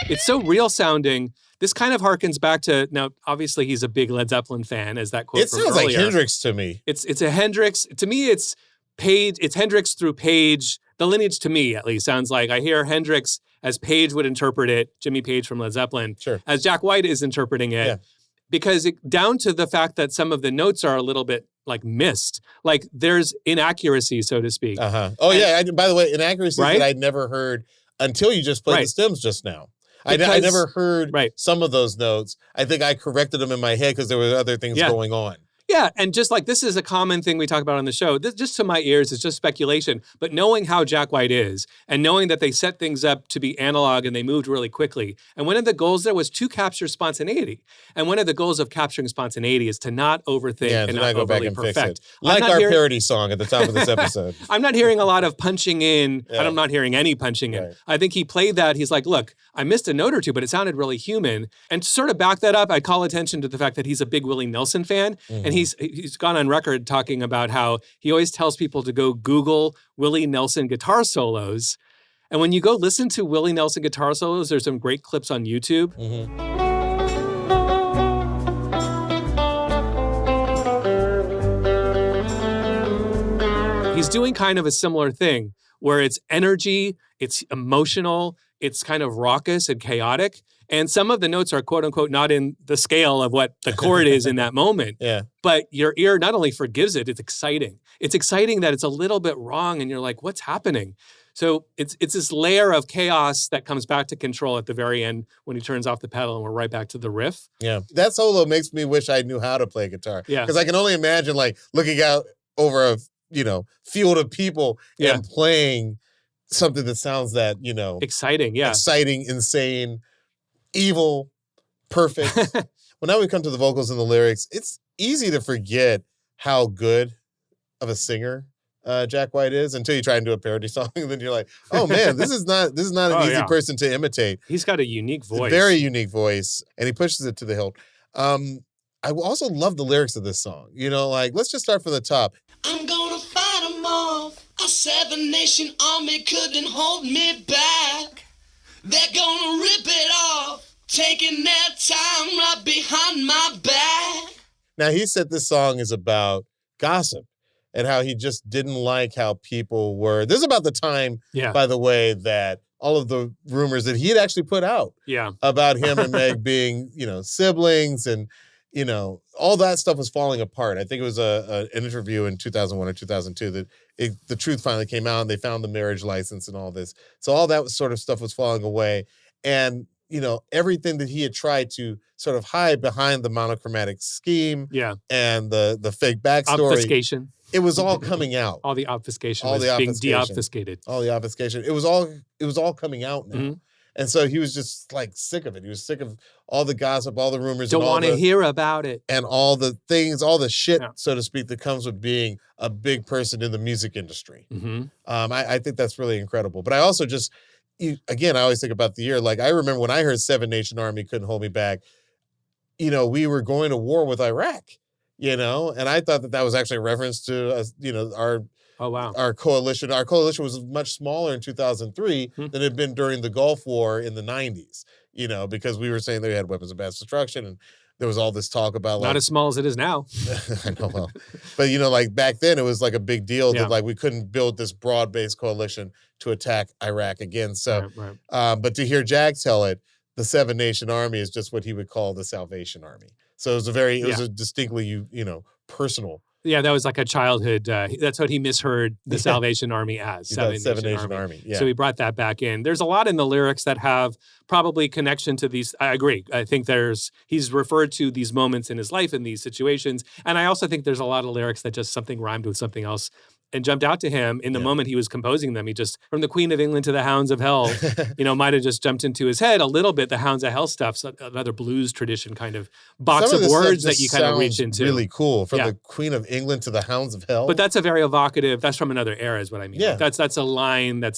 It's so real sounding. This kind of harkens back to, now, obviously he's a big Led Zeppelin fan, as that quote It from sounds like earlier. Hendrix to me. It's a Hendrix. To me, it's Page, it's Hendrix through Page. The lineage to me, at least, sounds like I hear Hendrix as Page would interpret it, Jimmy Page from Led Zeppelin, Sure. as Jack White is interpreting it. Yeah. Because down to the fact that some of the notes are a little bit like missed, like there's inaccuracy, so to speak. Oh, yeah. By the way, inaccuracies Right? that I'd never heard until you just played the Right. stems just now. I Because- never heard Right. some of those notes. I think I corrected them in my head because there were other things Yeah. going on. Yeah, and just like this is a common thing we talk about on the show. This, just to my ears, it's just speculation. But knowing how Jack White is, and knowing that they set things up to be analog and they moved really quickly, and one of the goals there was to capture spontaneity. And one of the goals of capturing spontaneity is to not overthink Yeah, and to not not go back overly and perfect. fix it. Like I'm not our hearing- parody song at the top of this episode. I'm not hearing a lot of punching in. Yeah. I'm not hearing any punching in. Right. I think he played that. He's like, look, I missed a note or two, but it sounded really human. And to sort of back that up, I'd call attention to the fact that he's a big Willie Nelson fan. And he's gone on record talking about how he always tells people to go Google Willie Nelson guitar solos. And when you go listen to Willie Nelson guitar solos, there's some great clips on YouTube. He's doing kind of a similar thing where it's energy, it's emotional, it's kind of raucous and chaotic. And some of the notes are quote unquote not in the scale of what the chord is in that moment. Yeah. But your ear not only forgives it, it's exciting. It's exciting that it's a little bit wrong and you're like, what's happening? So it's this layer of chaos that comes back to control at the very end when he turns off the pedal and we're right back to the riff. Yeah. That solo makes me wish I knew how to play guitar. Yeah. Because I can only imagine like looking out over a, field of people Yeah. and playing something that sounds that, Exciting, yeah. exciting, insane, evil, perfect. Well, now we come to the vocals and the lyrics. It's easy to forget how good of a singer Jack White is until you try and do a parody song, and then you're like, "Oh man, this is not an Oh, easy yeah. person to imitate." He's got a unique It's a voice. very unique voice, and he pushes it to the hilt. I also love the lyrics of this song. Let's just start from the top. I'm gonna fight them off. A 7-nation army couldn't hold me back. They're gonna rip it off, taking their time right behind my back. Now, he said this song is about gossip and how he just didn't like how people were. This is about the time, Yeah. by the way, that all of the rumors that he had actually put out Yeah. about him and Meg being, siblings and, all that stuff was falling apart. I think it was an interview in 2001 or 2002 that the truth finally came out and they found the marriage license and all this. So all that sort of stuff was falling away. And, everything that he had tried to sort of hide behind the monochromatic scheme Yeah. and the fake backstory, Obfuscation. it was all coming out. All the obfuscation All was the being obfuscation. de-obfuscated. All the obfuscation. It was all coming out now. Mhm. And so he was just like sick of it. He was sick of all the gossip, all the rumors, Don't and all want to hear about it. and all the things, all the shit, Yeah. so to speak, that comes with being a big person in the music industry. Mm-hmm. I think that's really incredible. But I also again, I always think about the year. Like, I remember when I heard 7-Nation Army couldn't hold me back, we were going to war with Iraq, and I thought that was actually a reference to us, Oh, wow. our coalition. Our coalition was much smaller in 2003 than it had been during the Gulf War in the 90s, because we were saying they had weapons of mass destruction and there was all this talk about Not as small as it is now. I know, well, but like back then it was like a big deal Yeah. that like we couldn't build this broad-based coalition to attack Iraq again. So, Right. but to hear Jack tell it, the 7-Nation Army is just what he would call the Salvation Army. So it was a distinctly, personal. Yeah, that was like a childhood. That's what he misheard the Salvation Army as. Seven-Nation Army. Yeah. So he brought that back in. There's a lot in the lyrics that have probably connection to these. I agree. I think he's referred to these moments in his life in these situations. And I also think there's a lot of lyrics that just something rhymed with something else and jumped out to him in the moment he was composing them. He just, from the Queen of England to the Hounds of Hell, might have just jumped into his head a little bit. The Hounds of Hell stuff, so another blues tradition kind of box Some of this stuff words that just you kind of reach sounds into. really cool. From Yeah. the Queen of England to the Hounds of Hell. But that's a very evocative, that's from another era is what I mean. Yeah. Like that's a line that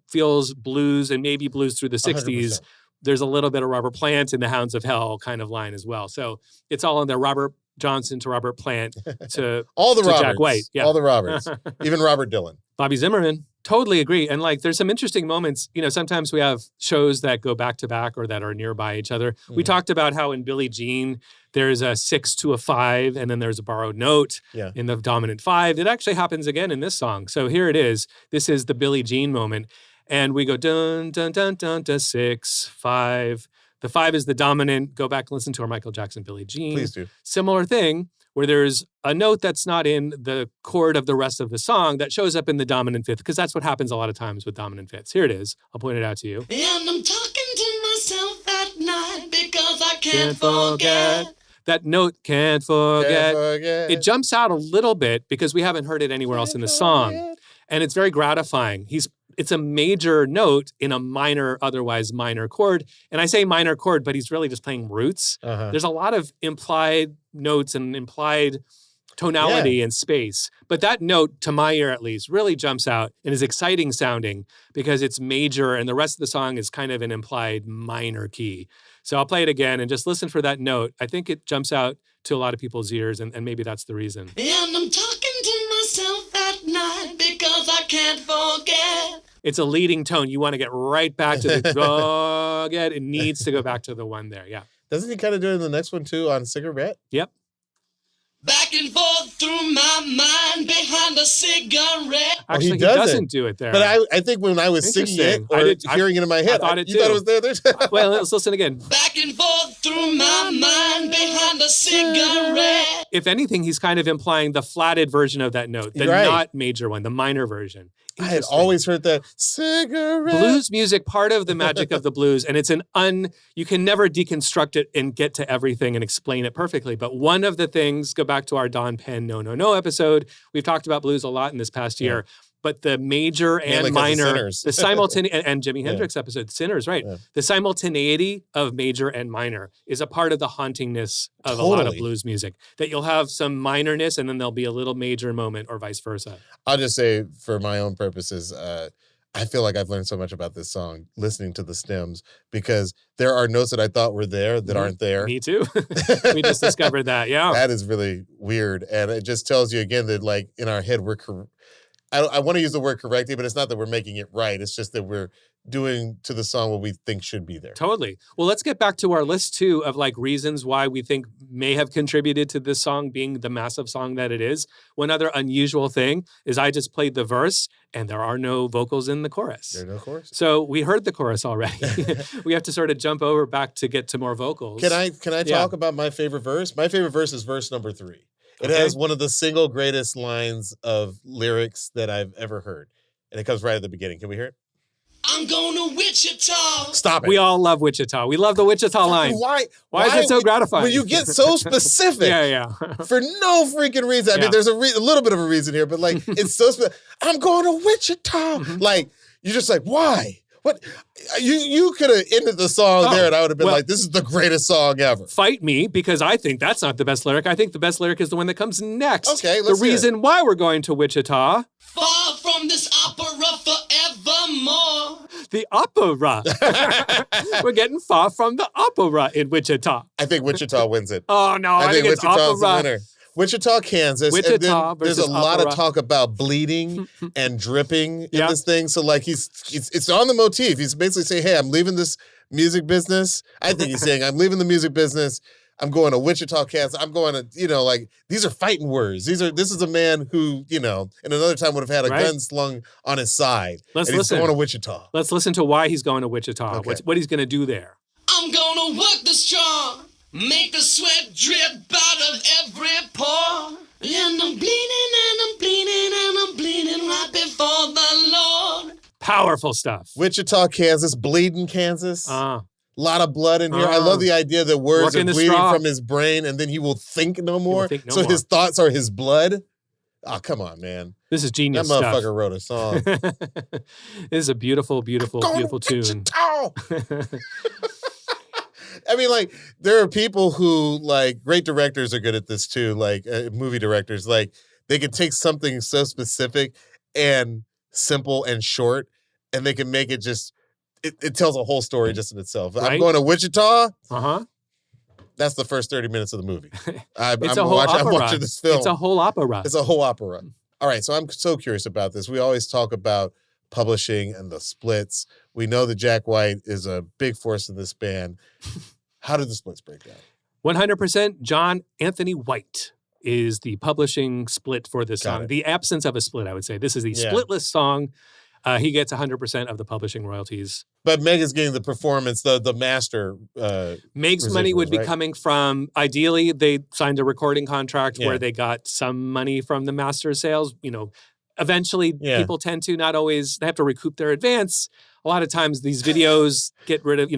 feels blues and maybe blues through the 60s. 100%. There's a little bit of Robert Plant in the Hounds of Hell kind of line as well. So it's all in there. Robert Johnson to Robert Plant to all the to Roberts. Jack White. Yeah. All the Roberts. Even Robert Dylan. Bobby Zimmerman. Totally agree. And like, there's some interesting moments. You know, sometimes we have shows that go back to back or that are nearby each other. We talked about how in Billie Jean, there's a 6 to a 5, and then there's a borrowed note in the dominant 5. It actually happens again in this song. So here it is. This is the Billie Jean moment. And we go dun, dun, dun, dun, dun, 6, 5. The 5 is the dominant. Go back and listen to our Michael Jackson Billie Jean. Please do. Similar thing, where there's a note that's not in the chord of the rest of the song that shows up in the dominant 5th, because that's what happens a lot of times with dominant 5ths. Here it is. I'll point it out to you. And I'm talking to myself at night because I can't forget. That note, can't forget. Can't forget. It jumps out a little bit because we haven't heard it anywhere else in the song. And it's very gratifying. It's a major note in a minor, otherwise minor chord. And I say minor chord, but he's really just playing roots. There's a lot of implied notes and implied tonality and space. But that note, to my ear at least, really jumps out and is exciting sounding because it's major and the rest of the song is kind of an implied minor key. So I'll play it again and just listen for that note. I think it jumps out to a lot of people's ears, and maybe that's the reason. And I'm talking to myself at night because I can't forget. It's a leading tone. You want to get right back to the forget. It needs to go back to the one there. Yeah. Doesn't he kind of do it in the next one too on Cigarette? Yep. Back and forth through my mind behind a cigarette. Actually, he doesn't do it there. But I think when I was singing it or hearing it in my head, I thought it you too. thought it was there? Well, let's listen again. Back and forth through my mind behind a cigarette. If anything, he's kind of implying the flatted version of that note, the not major one, the minor version. I had always heard that cigarette. Blues music, part of the magic of the blues, and it's you can never deconstruct it and get to everything and explain it perfectly. But one of the things, go back to our Don Penn No No No episode, we've talked about blues a lot in this past year. But the major and minor, the simultaneity, and Jimi Hendrix episode, Sinners, right? Yeah. The simultaneity of major and minor is a part of the hauntingness of a lot of blues music, that you'll have some minorness and then there'll be a little major moment or vice versa. I'll just say for my own purposes, I feel like I've learned so much about this song listening to the stems because there are notes that I thought were there that aren't there. Me too. We just discovered that, yeah. That is really weird. And it just tells you again that like in our head, I want to use the word correctly, but it's not that we're making it right. It's just that we're doing to the song what we think should be there. Totally. Well, let's get back to our list too of like reasons why we think may have contributed to this song being the massive song that it is. One other unusual thing is I just played the verse and there are no vocals in the chorus. There are no chorus. So we heard the chorus already. We have to sort of jump over back to get to more vocals. Can I talk about my favorite verse? My favorite verse is verse number 3. It has one of the single greatest lines of lyrics that I've ever heard. And it comes right at the beginning. Can we hear it? I'm going to Wichita. Stop it. We all love Wichita. We love the Wichita line. Why is it so gratifying? When you get so specific. Yeah. For no freaking reason. I mean, there's a little bit of a reason here, but like, it's so specific. I'm going to Wichita. Like, you're just like, why? What? You could have ended the song there and I would have been like, this is the greatest song ever. Fight me, because I think that's not the best lyric. I think the best lyric is the one that comes next. Okay, let's The reason why we're going to Wichita. Far from this opera forevermore. The opera. We're getting far from the opera in Wichita. I think Wichita wins it. Oh, no, I think it's Wichita's opera. the winner. Wichita, Kansas. Wichita and then there's a lot of talk about bleeding and dripping in this thing. So like it's on the motif. He's basically saying, hey, I'm leaving this music business. I think he's saying, I'm leaving the music business. I'm going to Wichita, Kansas. I'm going to, like, these are fighting words. This is a man who, in another time would have had a gun slung on his side. Let's listen. He's going to Wichita. Let's listen to why he's going to Wichita. Okay. What he's going to do there. I'm going to work the straw. Make the sweat drip out of every pore. And I'm bleeding and I'm bleeding and I'm bleeding right before the Lord. Powerful stuff. Wichita, Kansas, bleeding Kansas. A lot of blood in here. I love the idea that words are bleeding from his brain and then he will think no more. His thoughts are his blood. Oh, come on, man. This is genius stuff. That motherfucker wrote a song. This is a beautiful, beautiful, beautiful tune. I mean, like, there are people who, like, great directors are good at this too, like movie directors. Like, they can take something so specific and simple and short, and they can make it just, it tells a whole story just in itself. Right? I'm going to Wichita. That's the first 30 minutes of the movie. I'm opera. watching this film. It's a whole opera. It's a whole opera. All right, so I'm so curious about this. We always talk about publishing and the splits. We know that Jack White is a big force in this band. How did the splits break down? 100% John Anthony White is the publishing split for this Got song. it. The absence of a split, I would say. This is the Yeah. splitless song. He gets 100% of the publishing royalties. But Meg is getting the performance, the master. Meg's money would residuals, be right? coming from, ideally, they signed a recording contract Yeah. where they got some money from the master sales. Eventually, Yeah. people tend to not always, they have to recoup their advance. A lot of times these videos get rid of,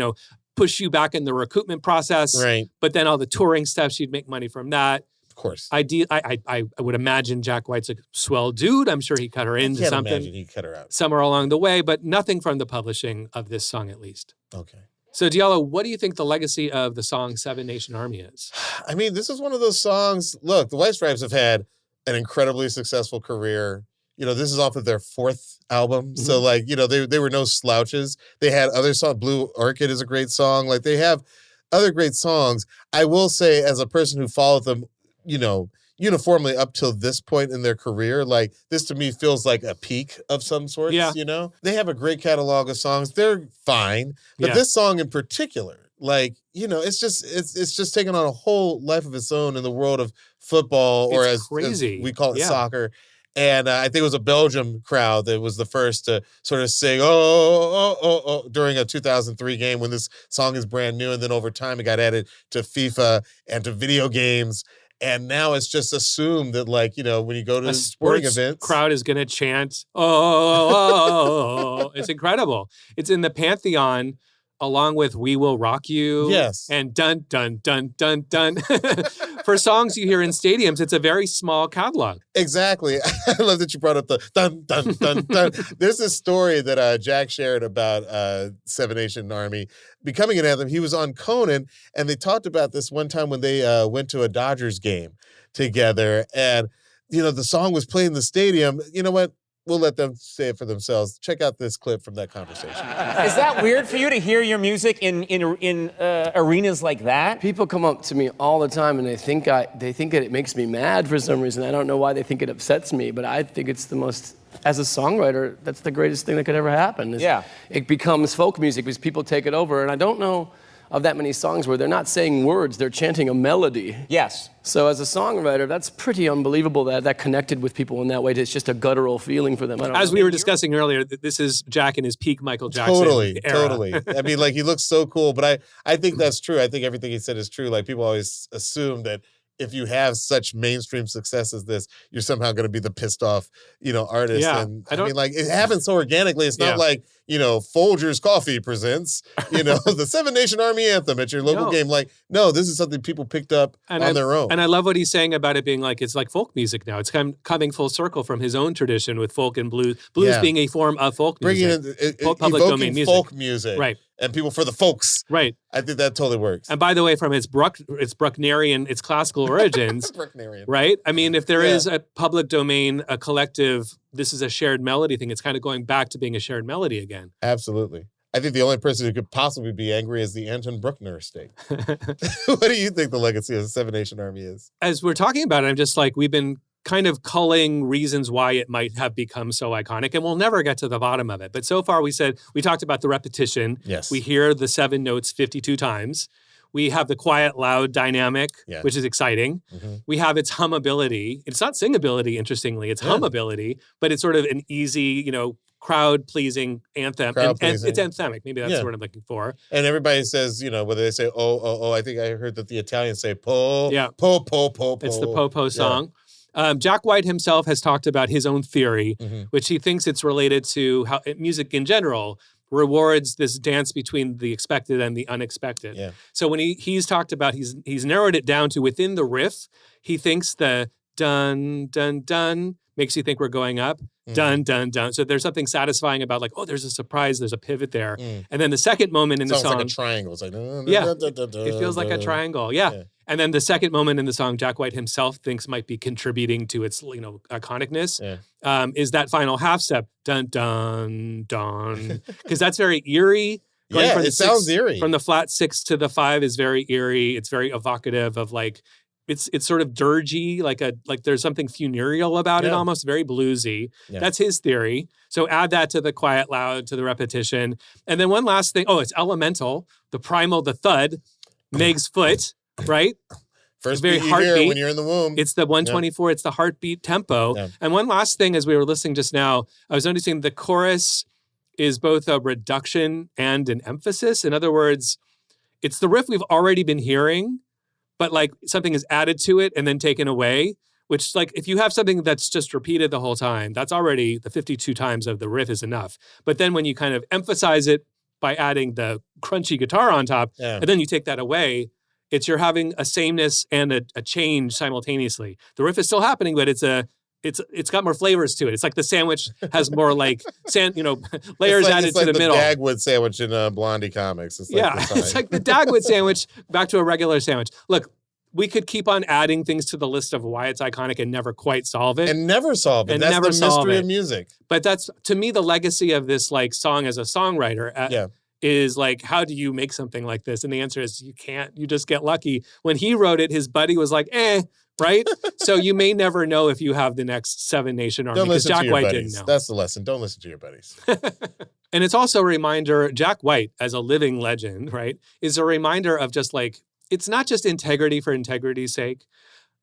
push you back in the recoupment process. Right, But then all the touring stuff, she'd make money from that. of course. I would imagine Jack White's a swell dude. I'm sure he cut her into Can't something imagine he cut her out. somewhere along the way, but nothing from the publishing of this song, at least. Okay. So, Diallo, what do you think the legacy of the song Seven Nation Army is? I mean, this is one of those songs. Look, the White Stripes have had an incredibly successful career. This is off of their 4th album. So, they were no slouches. They had other songs. Blue Orchid is a great song. Like, they have other great songs. I will say, as a person who followed them, uniformly up till this point in their career, like, this to me feels like a peak of some sorts, Yeah. They have a great catalog of songs. They're fine. But Yeah. this song in particular, it's just taken on a whole life of its own in the world of football, or It's as crazy. we call it, Yeah. soccer. And I think it was a Belgium crowd that was the first to sort of sing, oh, during a 2003 game when this song is brand new. And then over time, it got added to FIFA and to video games. And now it's just assumed that, when you go to A sporting sports events, crowd is going to chant, oh. It's incredible. It's in the Pantheon, along with We Will Rock You. Yes. And Dun, Dun, Dun, Dun, Dun. For songs you hear in stadiums, it's a very small catalog. Exactly. I love that you brought up the dun, dun, dun, dun. There's this story that Jack shared about Seven Nation Army becoming an anthem. He was on Conan, and they talked about this one time when they went to a Dodgers game together. And, the song was played in the stadium. You know what? We'll let them say it for themselves. Check out this clip from that conversation. Is that weird for you to hear your music in arenas like that? People come up to me all the time and they think that it makes me mad for some reason. I don't know why they think it upsets me, but I think it's the most, as a songwriter, that's the greatest thing that could ever happen. Yeah. It becomes folk music because people take it over, and I don't know of that many songs where they're not saying words, they're chanting a melody. Yes. So as a songwriter, that's pretty unbelievable that connected with people in that way. It's just a guttural feeling for them. I don't As know. we were discussing earlier, this is Jack in his peak Michael Jackson Totally. era. I mean, he looks so cool, but I think that's true. I think everything he said is true. Like, people always assume that if you have such mainstream success as this, you're somehow going to be the pissed off, artist. Yeah, And I don't- it happens so organically. It's not Yeah. like, Folgers Coffee presents, the Seven Nation Army anthem at your local No. game. No, this is something people picked up on their own. And I love what he's saying about it being it's like folk music now. It's coming full circle from his own tradition with folk and blues. Blues Yeah. being a form of folk Bringing music. in, Public evoking domain music. folk music. Right. And people for the folks. Right. I think that totally works. And by the way, from its Brucknerian, its classical origins, Brucknerian. right? I mean, if there Yeah. is a public domain, a collective, this is a shared melody thing. It's kind of going back to being a shared melody again. Absolutely. I think the only person who could possibly be angry is the Anton Brookner estate. What do you think the legacy of the Seven Nation Army is? As we're talking about it, I'm just we've been kind of culling reasons why it might have become so iconic, and we'll never get to the bottom of it. But so far, we talked about the repetition. Yes. We hear the 7 notes 52 times. We have the quiet, loud dynamic, Yeah. which is exciting. Mm-hmm. We have its hummability. It's not singability, interestingly. It's Yeah. hummability, but it's sort of an easy, crowd-pleasing anthem. Crowd-pleasing. It's anthemic. Maybe that's Yeah. the word I'm looking for. And everybody says, whether they say, oh, I think I heard that the Italians say, po, Yeah. po, po, po, po. It's the po-po song. Jack White himself has talked about his own theory, Mhm. which he thinks it's related to how music in general rewards this dance between the expected and the unexpected. Yeah. So when he's talked about, he's narrowed it down to within the riff, he thinks the dun, dun, dun makes you think we're going up. Dun, dun, dun. So there's something satisfying about there's a surprise, there's a pivot there. And then the second moment in the Sounds song. like a triangle. It's like, Yeah. It feels like a triangle. Yeah. Yeah. And then the second moment in the song, Jack White himself thinks might be contributing to its, iconicness, is that final half step, dun, dun, dun. Because that's very eerie. Going Yeah, from the it sounds six- eerie. From the flat 6 to the 5 is very eerie. It's very evocative of like, it's sort of dirgy, like there's something funereal about it Yeah. almost, very bluesy. Yeah. That's his theory. So add that to the quiet loud, to the repetition. And then one last thing. Oh, it's elemental, the primal, the thud, Meg's foot, right? First very beat you hear heartbeat. when you're in the womb. It's the 124, it's the heartbeat tempo. Yeah. And one last thing, as we were listening just now, I was noticing the chorus is both a reduction and an emphasis. In other words, it's the riff we've already been hearing, but like something is added to it and then taken away, which like if you have something that's just repeated the whole time, that's already the 52 times of the riff is enough. But then when you kind of emphasize it by adding the crunchy guitar on top, and then you take that away, you're having a sameness and a change simultaneously. The riff is still happening, but it's got more flavors to it. It's like the sandwich has more like layers added to the middle. It's like the Dagwood sandwich in Blondie comics. It's like it's like the Dagwood sandwich back to a regular sandwich. Look, we could keep on adding things to the list of why it's iconic and never quite solve it. And never solve it. That's the mystery of music. But that's, to me, the legacy of this like song as a songwriter. Is like, how do you make something like this? And the answer is you can't. You just get lucky. When he wrote it, his buddy was like, right? So you may never know if you have the next Seven Nation Army. Don't listen Jack to your White buddies. didn't know. That's the lesson. Don't listen to your buddies. And it's also a reminder, Jack White, as a living legend, right, is a reminder of just like, it's not just integrity for integrity's sake.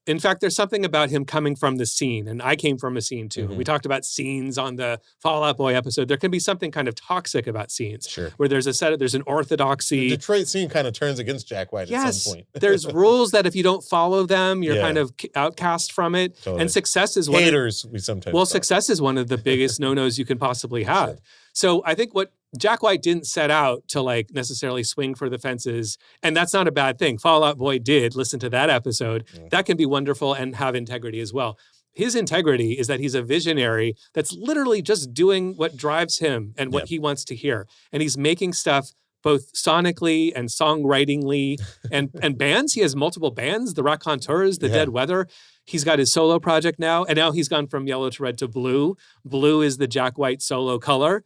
In fact, there's something about him coming from the scene, and I came from a scene too. We talked about scenes on the Fall Out Boy episode. There can be something kind of toxic about scenes, where there's an orthodoxy. The Detroit scene kind of turns against Jack White at some point. There's rules that if you don't follow them, you're kind of outcast from it. Totally. And success is success is one of the biggest no-nos you can possibly have. Sure. So I think what Jack White didn't set out to like necessarily swing for the fences, and that's not a bad thing. Fall Out Boy did. Listen to that episode. That can be wonderful and have integrity as well. His integrity is that he's a visionary that's literally just doing what drives him and what he wants to hear. And he's making stuff both sonically and songwritingly and bands. He has multiple bands, the Raconteurs, the Dead Weather. He's got his solo project now, and now he's gone from yellow to red to blue. Blue is the Jack White solo color.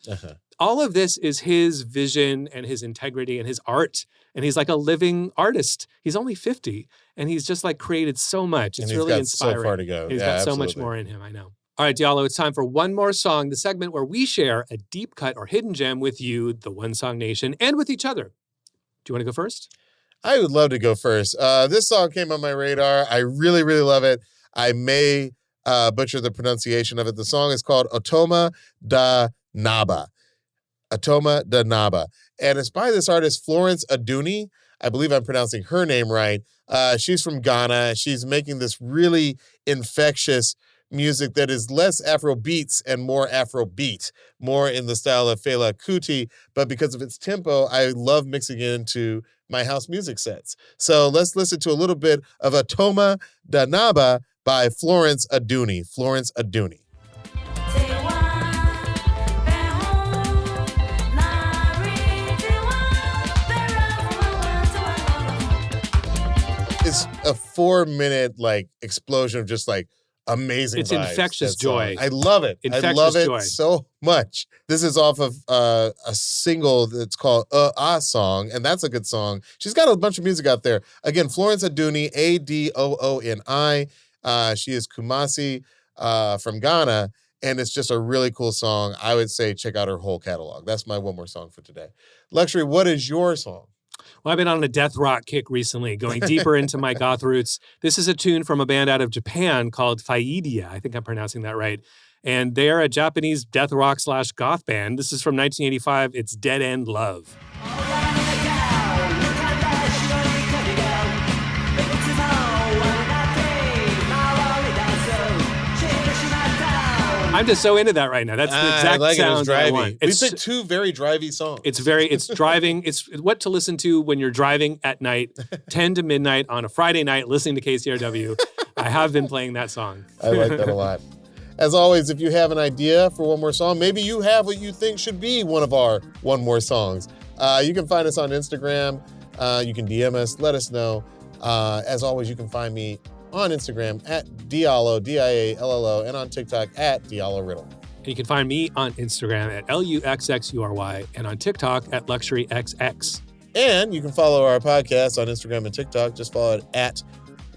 All of this is his vision and his integrity and his art. And he's like a living artist. He's only 50, and he's just like created so much. It's really inspiring. So far to go. He's got so much more in him, I know. All right, Diallo, it's time for one more song, the segment where we share a deep cut or hidden gem with you, the One Song Nation, and with each other. Do you want to go first? I would love to go first. This song came on my radar. I really, really love it. I may butcher the pronunciation of it. The song is called Otoma da Naba. Otoma da Naba. And it's by this artist, Florence Aduni. I believe I'm pronouncing her name right. She's from Ghana. She's making this really infectious music that is less Afro beats and more Afro beat, more in the style of Fela Kuti. But because of its tempo, I love mixing it into my house music sets. So let's listen to a little bit of Otoma da Naba by Florence Aduni. Florence Aduni. It's a 4-minute like explosion of just like amazing It's vibes, infectious that song. joy. I love it. Infectious I love it joy. so much. This is off of a single that's called Song, and that's a good song. She's got a bunch of music out there. Again, Florence Aduni, Adooni. She is Kumasi from Ghana, and it's just a really cool song. I would say check out her whole catalog. That's my one more song for today. Luxury, what is your song? Well, I've been on a death rock kick recently, going deeper into my goth roots. This is a tune from a band out of Japan called Faidia. I think I'm pronouncing that right. And they're a Japanese death rock / goth band. This is from 1985. It's Dead End Love. I'm just so into that right now. That's the exact sound that I want. We picked two very drivey songs. It's driving. It's what to listen to when you're driving at night, 10 to midnight on a Friday night, listening to KCRW. I have been playing that song. I like that a lot. As always, if you have an idea for one more song, maybe you have what you think should be one of our one more songs. You can find us on Instagram. You can DM us, let us know. As always, you can find me on Instagram at Diallo, Diallo, and on TikTok at Diallo Riddle. And you can find me on Instagram at LUXXURY and on TikTok at LuxuryXX. And you can follow our podcast on Instagram and TikTok. Just follow it at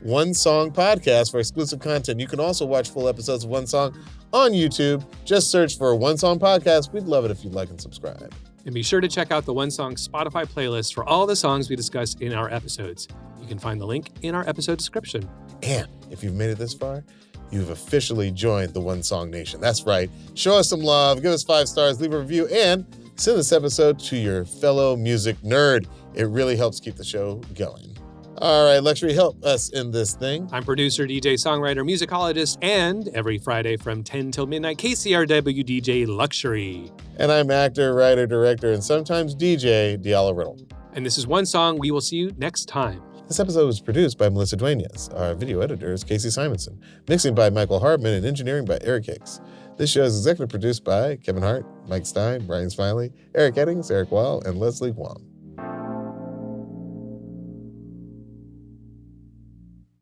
One Song Podcast for exclusive content. You can also watch full episodes of One Song on YouTube. Just search for One Song Podcast. We'd love it if you'd like and subscribe. And be sure to check out the One Song Spotify playlist for all the songs we discuss in our episodes. You can find the link in our episode description. And if you've made it this far, you've officially joined the One Song Nation. That's right. Show us some love, give us 5 stars, leave a review, and send this episode to your fellow music nerd. It really helps keep the show going. All right, Luxury, help us in this thing. I'm producer, DJ, songwriter, musicologist, and every Friday from 10 till midnight, KCRW DJ Luxury. And I'm actor, writer, director, and sometimes DJ, Diallo Riddle. And this is One Song. We will see you next time. This episode was produced by Melissa Duenas. Our video editor is Casey Simonson. Mixing by Michael Hardman and engineering by Eric Hicks. This show is executive produced by Kevin Hart, Mike Stein, Brian Smiley, Eric Eddings, Eric Weil, and Leslie Wong.